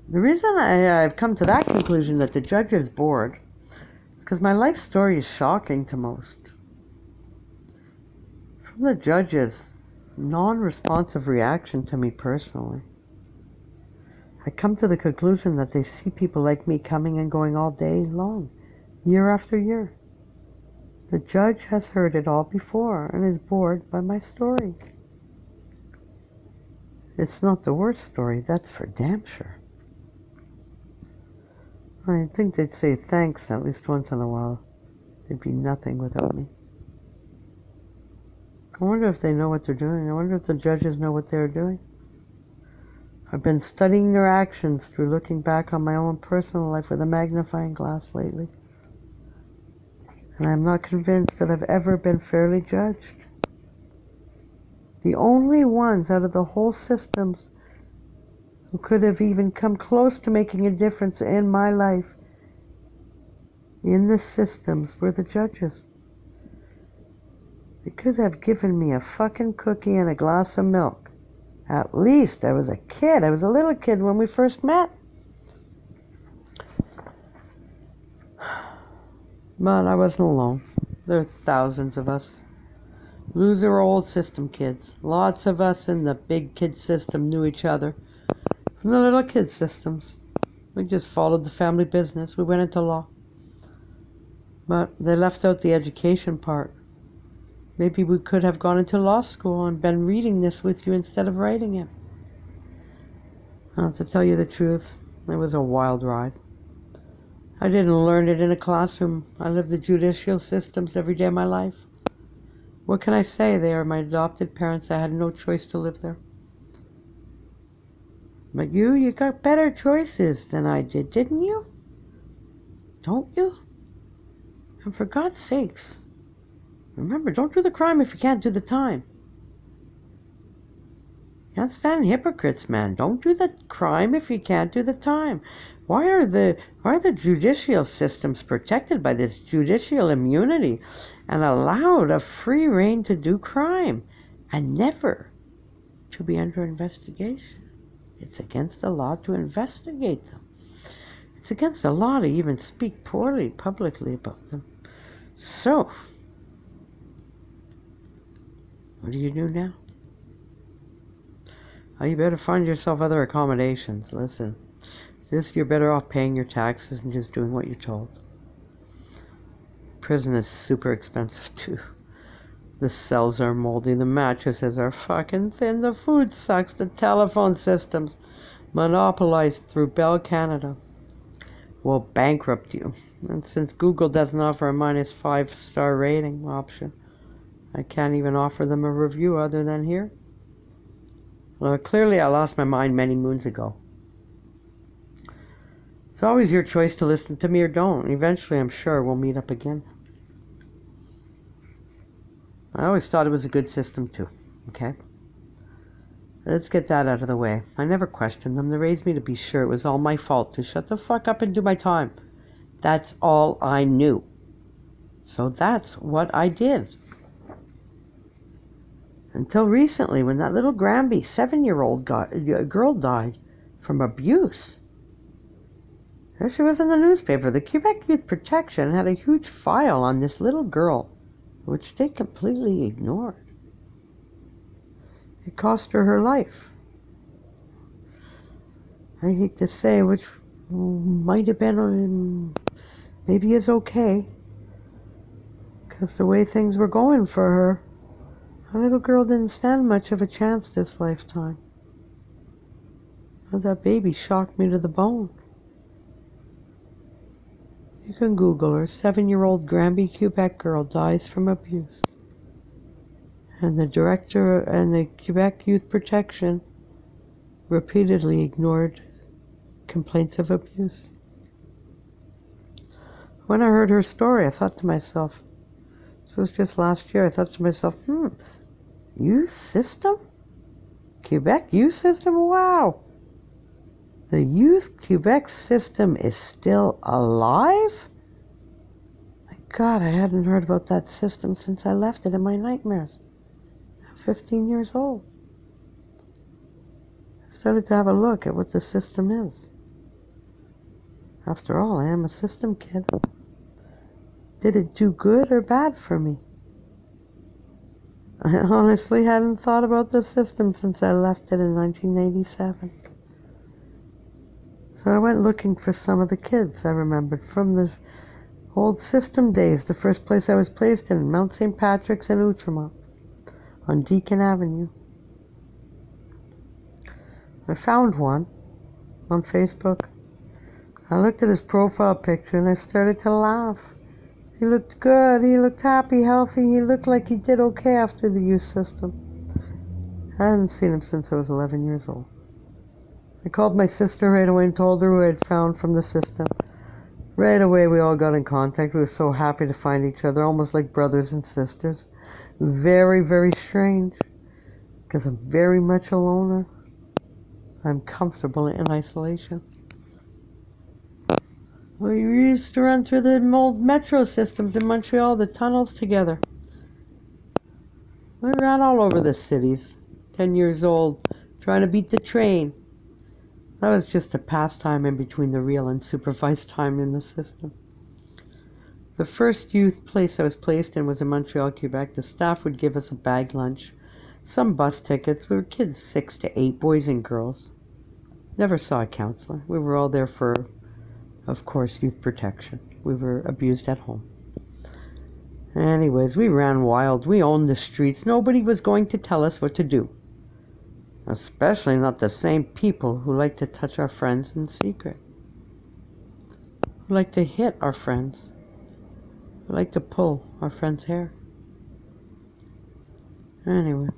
The reason I've come to that conclusion that the judge is bored is because my life story is shocking to most. From the judge's non-responsive reaction to me personally, I come to the conclusion that they see people like me coming and going all day long, year after year. The judge has heard it all before and is bored by my story. It's not the worst story, that's for damn sure. I think they'd say thanks at least once in a while. They'd be nothing without me. I wonder if they know what they're doing. I wonder if the judges know what they're doing. I've been studying their actions through looking back on my own personal life with a magnifying glass lately. And I'm not convinced that I've ever been fairly judged. The only ones out of the whole systems who could have even come close to making a difference in my life, in the systems, were the judges. They could have given me a fucking cookie and a glass of milk. At least I was a kid. I was a little kid when we first met. But I wasn't alone. There are thousands of us. Loser old system kids. Lots of us in the big kid system knew each other from the little kid systems. We just followed the family business. We went into law. But they left out the education part. Maybe we could have gone into law school and been reading this with you instead of writing it. To tell you the truth, it was a wild ride. I didn't learn it in a classroom. I lived the judicial systems every day of my life. What can I say? They are my adopted parents. I had no choice to live there. But you got better choices than I did, didn't you? Don't you? And for God's sakes, remember, don't do the crime if you can't do the time. Can't stand hypocrites, man. Don't do the crime if you can't do the time. Why are the judicial systems protected by this judicial immunity and allowed a free rein to do crime and never to be under investigation? It's against the law to investigate them. It's against the law to even speak poorly publicly about them. So, what do you do now? Oh, you better find yourself other accommodations. Listen, you're better off paying your taxes and just doing what you're told. Prison is super expensive too. The cells are moldy, the mattresses are fucking thin, the food sucks, the telephone systems, monopolized through Bell Canada, will bankrupt you. And since Google doesn't offer a -5-star rating option, I can't even offer them a review other than here. Well, clearly I lost my mind many moons ago. It's always your choice to listen to me or don't. Eventually, I'm sure we'll meet up again. I always thought it was a good system too, okay? Let's get that out of the way. I never questioned them. They raised me to be sure it was all my fault, to shut the fuck up and do my time. That's all I knew. So that's what I did. Until recently, when that little Granby 7-year-old girl died from abuse. There she was in the newspaper. The Quebec Youth Protection had a huge file on this little girl, which they completely ignored. It cost her life. I hate to say, which might have been, maybe is okay, because the way things were going for her, a little girl didn't stand much of a chance this lifetime. That baby shocked me to the bone. You can Google her. 7-year-old Granby, Quebec girl dies from abuse. And the director and the Quebec Youth Protection repeatedly ignored complaints of abuse. When I heard her story, I thought to myself, this was just last year, I thought to myself, youth system? Quebec youth system? Wow! The youth Quebec system is still alive? My God, I hadn't heard about that system since I left it in my nightmares. 15 years old. I started to have a look at what the system is. After all, I am a system kid. Did it do good or bad for me? I honestly hadn't thought about the system since I left it in 1987. So I went looking for some of the kids I remembered from the old system days, the first place I was placed in, Mount St. Patrick's in Outremont, on Deacon Avenue. I found one on Facebook. I looked at his profile picture and I started to laugh. He looked good, he looked happy, healthy, he looked like he did okay after the youth system. I hadn't seen him since I was 11 years old. I called my sister right away and told her who I had found from the system. Right away we all got in contact. We were so happy to find each other, almost like brothers and sisters. Very, very strange, because I'm very much a loner. I'm comfortable in isolation. We used to run through the old metro systems in Montreal, the tunnels together. We ran all over the cities, 10 years old, trying to beat the train. That was just a pastime in between the real and supervised time in the system. The first youth place I was placed in was in Montreal, Quebec. The staff would give us a bag lunch, some bus tickets. We were kids 6 to 8, boys and girls. Never saw a counselor. We were all there for, of course, youth protection. We were abused at home. Anyways, we ran wild. We owned the streets. Nobody was going to tell us what to do. Especially not the same people who like to touch our friends in secret. Who like to hit our friends. Who like to pull our friends' hair. Anyway.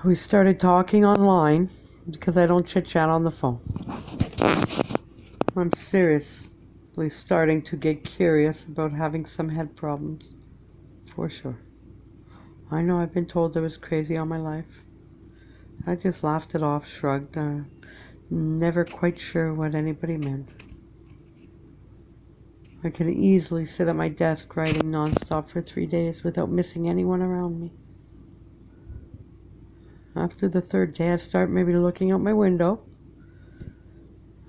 We started talking online because I don't chit-chat on the phone. I'm seriously starting to get curious about having some head problems. For sure. I know I've been told I was crazy all my life. I just laughed it off, shrugged, never quite sure what anybody meant. I could easily sit at my desk writing non-stop for 3 days without missing anyone around me. After the 3rd day, I'd start maybe looking out my window.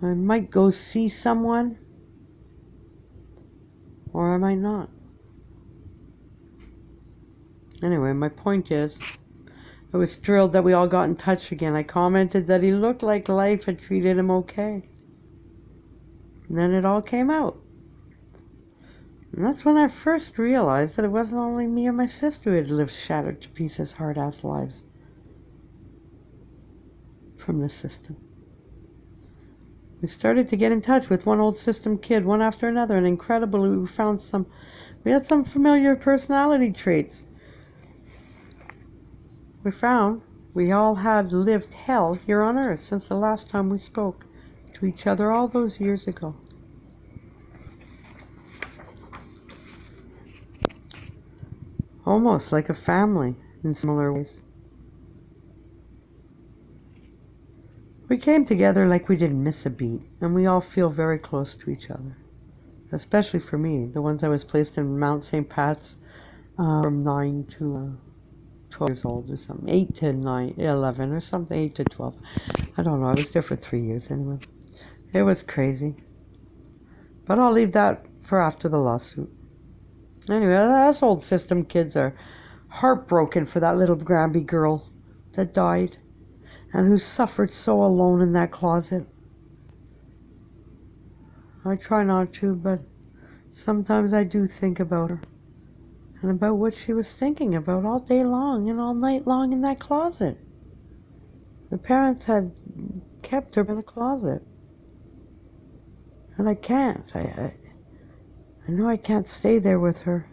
I might go see someone, or I might not. Anyway, my point is, I was thrilled that we all got in touch again. I commented that he looked like life had treated him okay. And then it all came out. And that's when I first realized that it wasn't only me or my sister who had lived shattered to pieces, hard-ass lives from the system. We started to get in touch with one old system kid, one after another, and incredibly we had some familiar personality traits. We found we all had lived hell here on Earth since the last time we spoke to each other all those years ago. Almost like a family in similar ways. We came together like we didn't miss a beat, and we all feel very close to each other. Especially for me, the ones I was placed in Mount St. Pat's from 9 to 12 years old or something. 8 to 9, 11 or something, 8 to 12. I don't know, I was there for 3 years anyway. It was crazy. But I'll leave that for after the lawsuit. Anyway, us old system kids are heartbroken for that little Granby girl that died and who suffered so alone in that closet. I try not to, but sometimes I do think about her and about what she was thinking about all day long and all night long in that closet. The parents had kept her in the closet. And I can't. I know I can't stay there with her.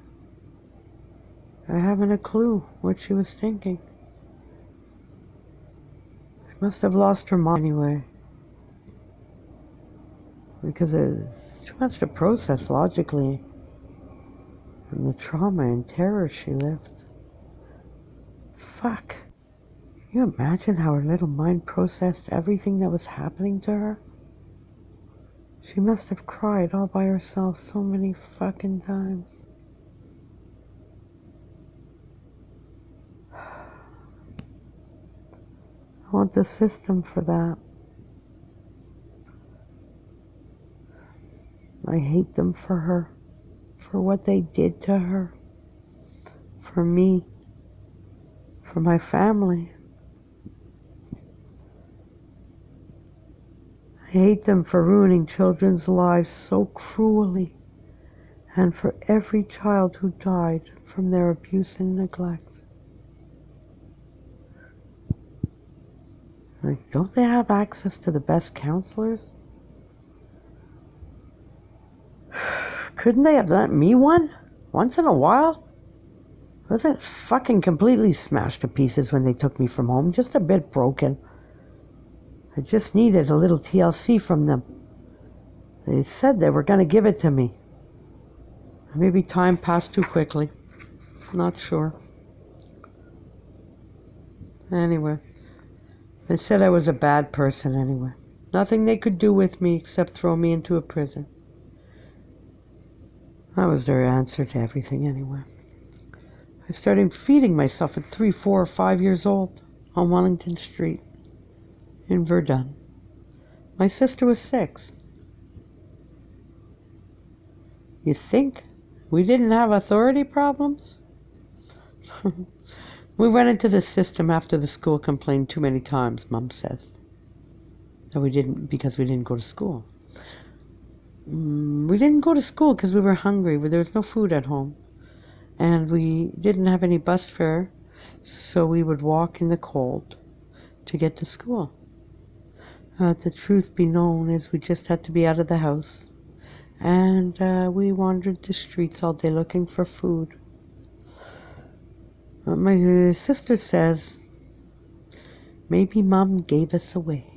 I haven't a clue what she was thinking. She must have lost her mind anyway. Because it's too much to process logically. And the trauma and terror she lived. Fuck. Can you imagine how her little mind processed everything that was happening to her? She must have cried all by herself so many fucking times. I want the system for that. I hate them for her, for what they did to her, for me, for my family. I hate them for ruining children's lives so cruelly, and for every child who died from their abuse and neglect. Like, don't they have access to the best counselors? Couldn't they have lent me one? Once in a while? I wasn't fucking completely smashed to pieces when they took me from home, just a bit broken. I just needed a little TLC from them. They said they were going to give it to me. Maybe time passed too quickly. Not sure. Anyway, they said I was a bad person anyway. Nothing they could do with me except throw me into a prison. That was their answer to everything anyway. I started feeding myself at 3, 4, or 5 years old on Wellington Street in Verdun. My sister was 6. You think we didn't have authority problems? We went into the system after the school complained too many times, Mom says. That we didn't, because we didn't go to school. We didn't go to school because we were hungry. There was no food at home. And we didn't have any bus fare, so we would walk in the cold to get to school. The truth be known is we just had to be out of the house. And we wandered the streets all day looking for food. My sister says, maybe Mom gave us away.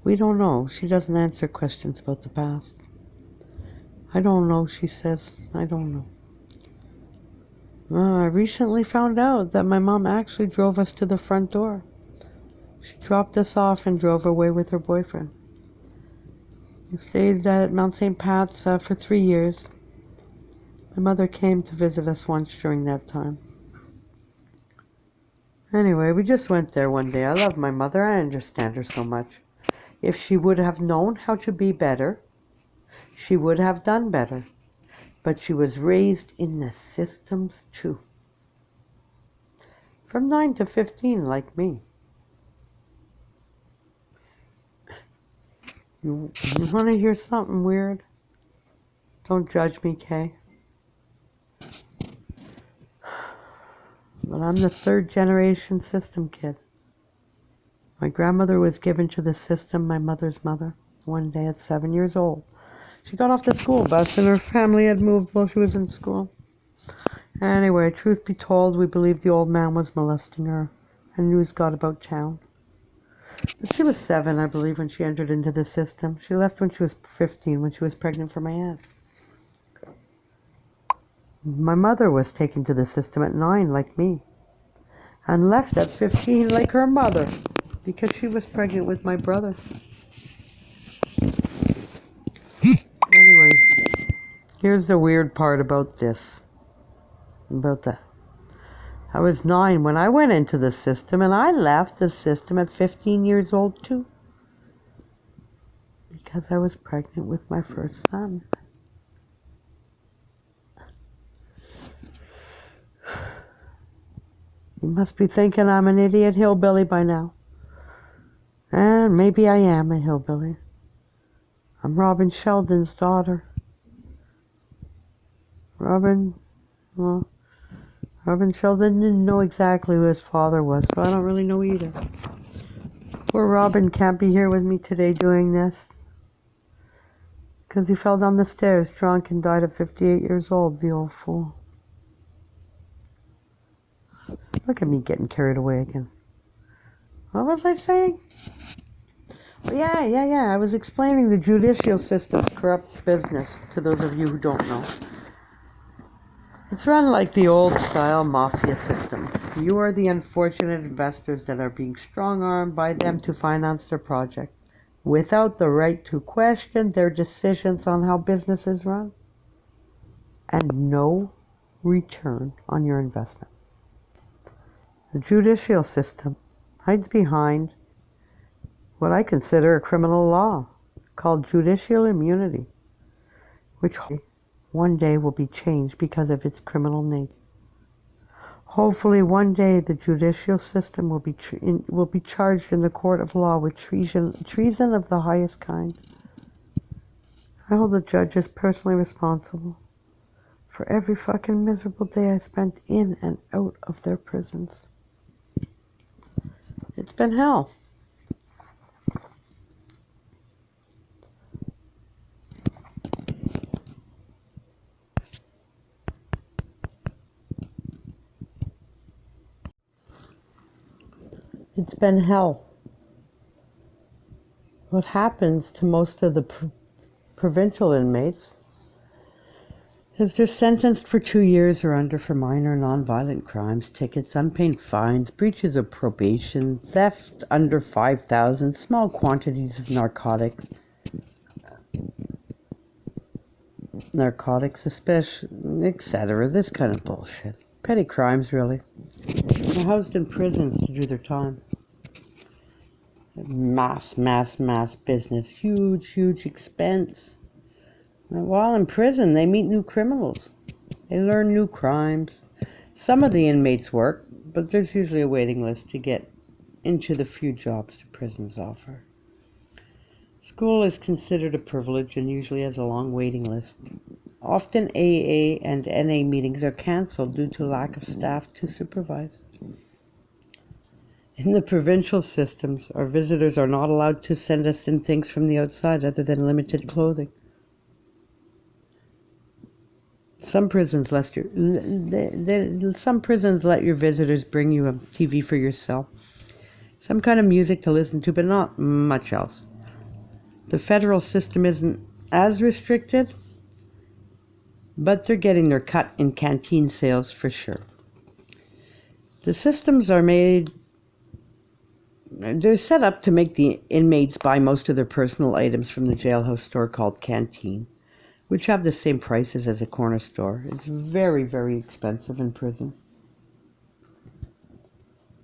We don't know. She doesn't answer questions about the past. I don't know, she says. I don't know. I recently found out that my mom actually drove us to the front door. She dropped us off and drove away with her boyfriend. We stayed at Mount St. Pat's for 3 years. My mother came to visit us once during that time. Anyway, we just went there one day. I love my mother. I understand her so much. If she would have known how to be better, she would have done better. But she was raised in the systems too. From 9 to 15, like me. You want to hear something weird? Don't judge me, Kay. But I'm the third generation system kid. My grandmother was given to the system, my mother's mother, one day at 7 years old. She got off the school bus and her family had moved while she was in school. Anyway, truth be told, we believed the old man was molesting her, and news got about town. But she was 7, I believe, when she entered into the system. She left when she was 15, when she was pregnant for my aunt. My mother was taken to the system at 9, like me, and left at 15, like her mother, because she was pregnant with my brother. Anyway, here's the weird part about this. I was 9 when I went into the system, and I left the system at 15 years old too, because I was pregnant with my first son. You must be thinking I'm an idiot hillbilly by now. And maybe I am a hillbilly. I'm Robin Sheldon's daughter. Robin Sheldon didn't know exactly who his father was, so I don't really know either. Poor Robin can't be here with me today doing this, because he fell down the stairs drunk and died at 58 years old, the old fool. Look at me getting carried away again. What was I saying? Oh, yeah. I was explaining the judicial system's corrupt business to those of you who don't know. It's run like the old-style mafia system. You are the unfortunate investors that are being strong-armed by them to finance their project, without the right to question their decisions on how business is run, and no return on your investment. The judicial system hides behind what I consider a criminal law called judicial immunity, which one day will be changed because of its criminal nature. Hopefully one day the judicial system will be charged in the court of law with treason of the highest kind. I hold the judges personally responsible for every fucking miserable day I spent in and out of their prisons. It's been hell. It's been hell. What happens to most of the provincial inmates is they're sentenced for 2 years or under for minor non-violent crimes, tickets, unpaid fines, breaches of probation, theft under $5,000, small quantities of narcotics, especially, etc. This kind of bullshit. Petty crimes, really. They're housed in prisons to do their time. Mass business. Huge expense. And while in prison, they meet new criminals. They learn new crimes. Some of the inmates work, but there's usually a waiting list to get into the few jobs the prisons offer. School is considered a privilege and usually has a long waiting list. Often AA and NA meetings are canceled due to lack of staff to supervise. In the provincial systems, our visitors are not allowed to send us in things from the outside other than limited clothing. Some prisons let your visitors bring you a TV for your cell, some kind of music to listen to, but not much else. The federal system isn't as restricted, but they're getting their cut in canteen sales for sure. The systems they're set up to make the inmates buy most of their personal items from the jailhouse store called Canteen, which have the same prices as a corner store. It's very, very expensive in prison.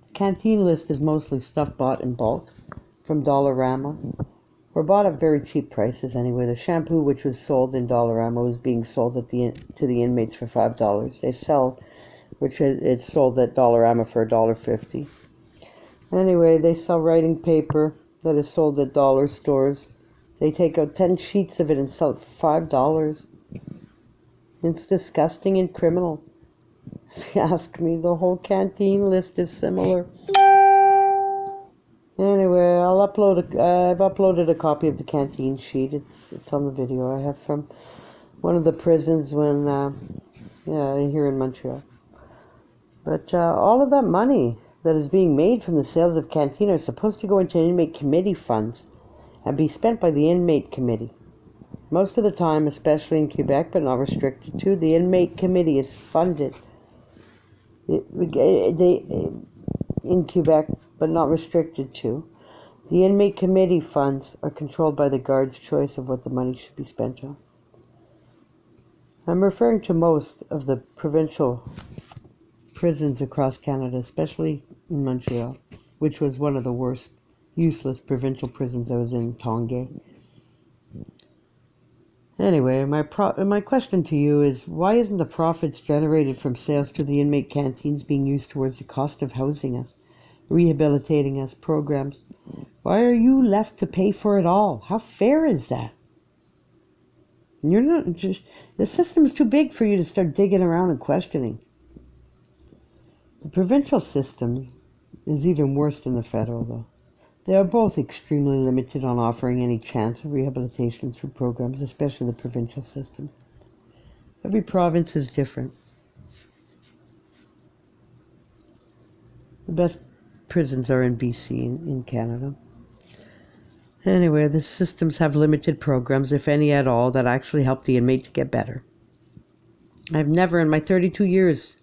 The canteen list is mostly stuff bought in bulk from Dollarama, or bought at very cheap prices anyway. The shampoo, which was sold in Dollarama, was being sold to the inmates for $5. It's sold at Dollarama for $1.50. Anyway, they sell writing paper that is sold at dollar stores. They take out 10 sheets of it and sell it for $5. It's disgusting and criminal. If you ask me, the whole canteen list is similar. Anyway, I've uploaded a copy of the canteen sheet. It's on the video I have from one of the prisons when, here in Montreal. But all of that money that is being made from the sales of canteen are supposed to go into inmate committee funds and be spent by the inmate committee. Most of the time, especially in Quebec, but not restricted to, the inmate committee is funded in Quebec, but not restricted to. The inmate committee funds are controlled by the guard's choice of what the money should be spent on. I'm referring to most of the provincial prisons across Canada, especially in Montreal, which was one of the worst, useless provincial prisons I was in, Tonga. Anyway, my question to you is, why isn't the profits generated from sales to the inmate canteens being used towards the cost of housing us, rehabilitating us, programs? Why are you left to pay for it all? How fair is that? You're not just, the system's too big for you to start digging around and questioning. The provincial system is even worse than the federal, though. They are both extremely limited on offering any chance of rehabilitation through programs, especially the provincial system. Every province is different. The best prisons are in BC, in Canada. Anyway, the systems have limited programs, if any at all, that actually help the inmate to get better. I've never, in my 32 years,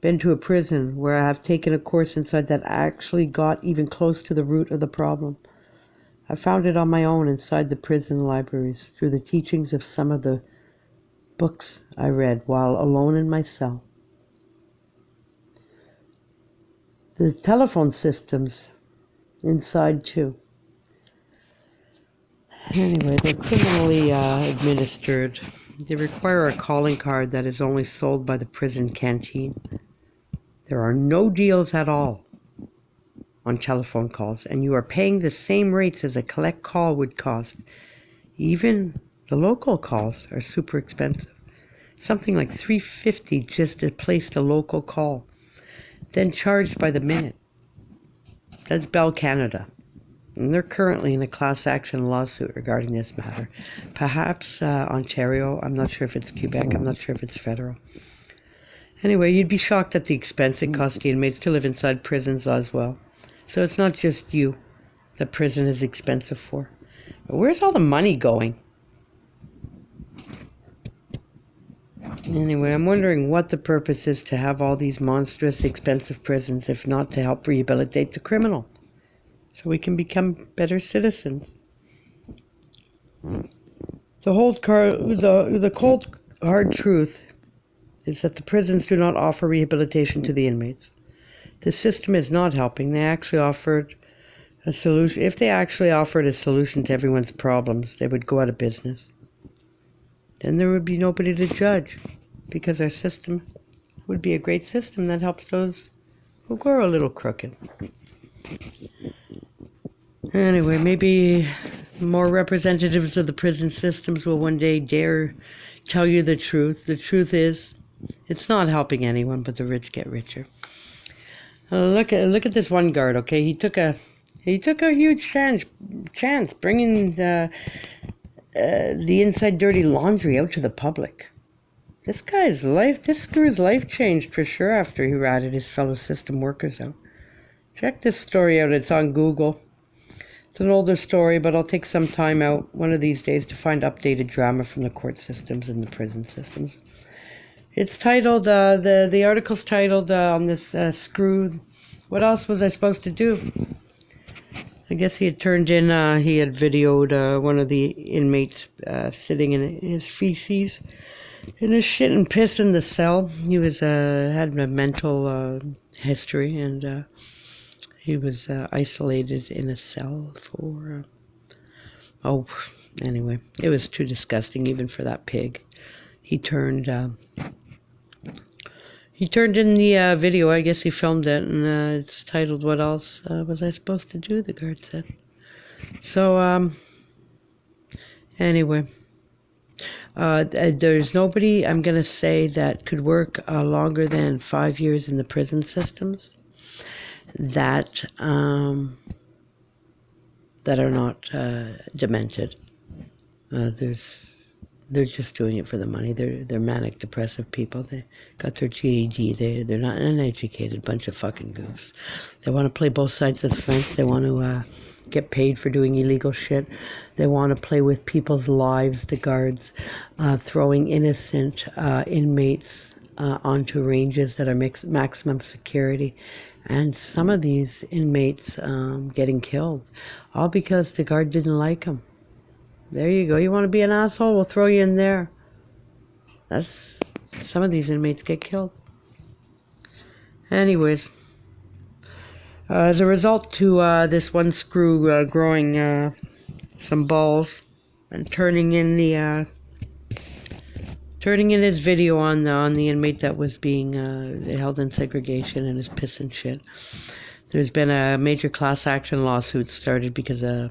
been to a prison where I have taken a course inside that actually got even close to the root of the problem. I found it on my own inside the prison libraries, through the teachings of some of the books I read while alone in my cell. The telephone systems inside too. Anyway, they're criminally administered. They require a calling card that is only sold by the prison canteen. There are no deals at all on telephone calls, and you are paying the same rates as a collect call would cost. Even the local calls are super expensive. Something like $3.50 just to place a local call, then charged by the minute. That's Bell Canada. And they're currently in a class action lawsuit regarding this matter. Perhaps Ontario, I'm not sure if it's Quebec, I'm not sure if it's federal. Anyway, you'd be shocked at the expense it costs the inmates to live inside prisons as well. So it's not just you that prison is expensive for. But where's all the money going? Anyway, I'm wondering what the purpose is to have all these monstrous, expensive prisons, if not to help rehabilitate the criminal, so we can become better citizens. The cold, hard truth is that the prisons do not offer rehabilitation to the inmates. The system is not helping. They actually offered a solution. If they actually offered a solution to everyone's problems, they would go out of business. Then there would be nobody to judge, because our system would be a great system that helps those who are a little crooked. Anyway, maybe more representatives of the prison systems will one day dare tell you the truth. The truth is, it's not helping anyone, but the rich get richer. Look at this one guard. Okay, he took a huge chance bringing the inside dirty laundry out to the public. This screw's life changed for sure after he ratted his fellow system workers out. Check this story out. It's on Google. It's an older story, but I'll take some time out one of these days to find updated drama from the court systems and the prison systems. It's titled, the article's titled on this screw, what else was I supposed to do? I guess he had turned in, he had videoed one of the inmates sitting in his feces, in his shit and piss in the cell. He was had a mental history, and he was isolated in a cell for, anyway, it was too disgusting even for that pig. He turned in the video. I guess he filmed it, and it's titled, "What else was I supposed to do?" the guard said. So, anyway, There's nobody, I'm going to say, that could work longer than 5 years in the prison systems that that are not demented. They're just doing it for the money. They're manic depressive people. They got their GED. They're not an uneducated bunch of fucking goofs. They want to play both sides of the fence. They want to get paid for doing illegal shit. They want to play with people's lives, the guards, throwing innocent inmates onto ranges that are maximum security. And some of these inmates getting killed, all because the guard didn't like them. There you go. You want to be an asshole? We'll throw you in there. That's... Some of these inmates get killed. Anyways, as a result to this one screw growing some balls and turning in his video on the inmate that was being held in segregation and his piss and shit. There's been a major class action lawsuit started because a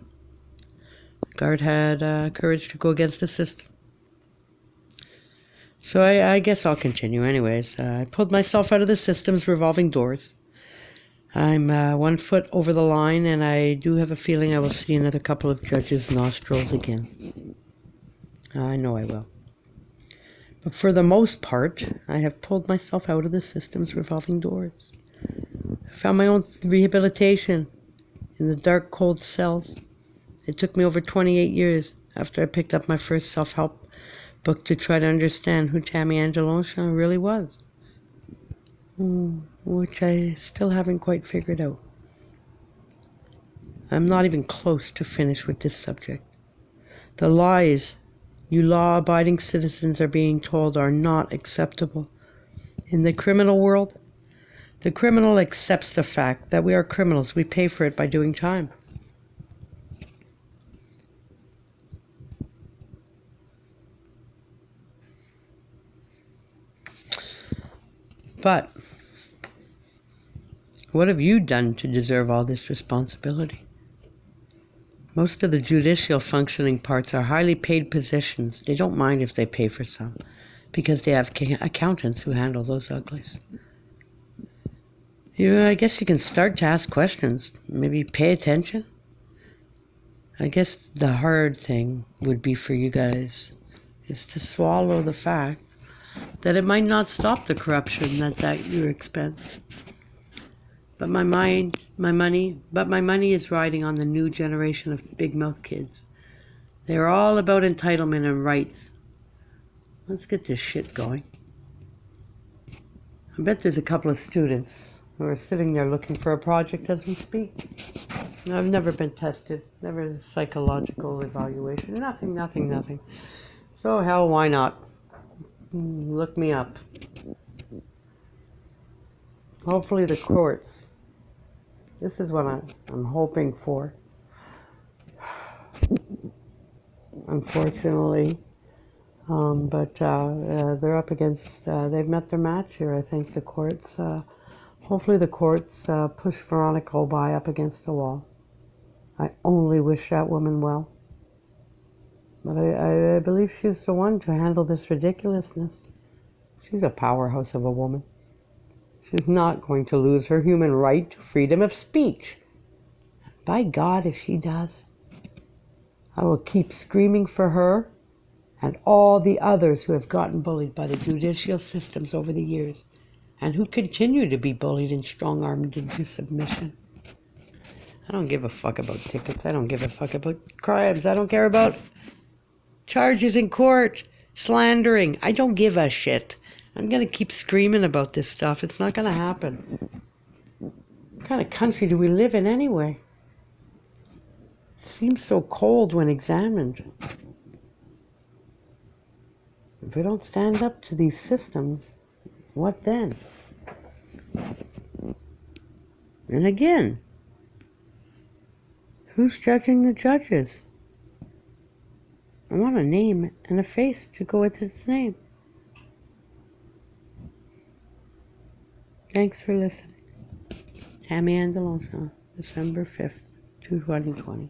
guard had courage to go against the system. So I guess I'll continue anyways. I pulled myself out of the system's revolving doors. I'm 1 foot over the line, and I do have a feeling I will see another couple of judges' nostrils again. I know I will. But for the most part, I have pulled myself out of the system's revolving doors. I found my own rehabilitation in the dark, cold cells. It took me over 28 years after I picked up my first self-help book to try to understand who Tammy Angelonchon really was, which I still haven't quite figured out. I'm not even close to finished with this subject. The lies you law-abiding citizens are being told are not acceptable. In the criminal world, the criminal accepts the fact that we are criminals. We pay for it by doing time. But what have you done to deserve all this responsibility? Most of the judicial functioning parts are highly paid positions. They don't mind if they pay for some, because they have accountants who handle those uglies. I guess you can start to ask questions, maybe pay attention. I guess the hard thing would be for you guys is to swallow the fact that it might not stop the corruption that's at your expense. But my money is riding on the new generation of big mouth kids. They're all about entitlement and rights. Let's get this shit going. I bet there's a couple of students who are sitting there looking for a project as we speak. I've never been tested, never psychological evaluation, nothing. So hell, why not? Look me up. Hopefully the courts. This is what I'm hoping for. Unfortunately. But they're up against, they've met their match here, I think, the courts. Hopefully the courts push Veronica Obey up against the wall. I only wish that woman well. But I believe she's the one to handle this ridiculousness. She's a powerhouse of a woman. She's not going to lose her human right to freedom of speech. By God, if she does, I will keep screaming for her and all the others who have gotten bullied by the judicial systems over the years and who continue to be bullied and strong-armed into submission. I don't give a fuck about tickets. I don't give a fuck about crimes. I don't care about charges in court, slandering. I don't give a shit. I'm going to keep screaming about this stuff. It's not going to happen. What kind of country do we live in anyway? It seems so cold when examined. If we don't stand up to these systems, what then? And again, who's judging the judges? I want a name and a face to go with its name. Thanks for listening. Tammy Angelonchon, December 5th, 2020.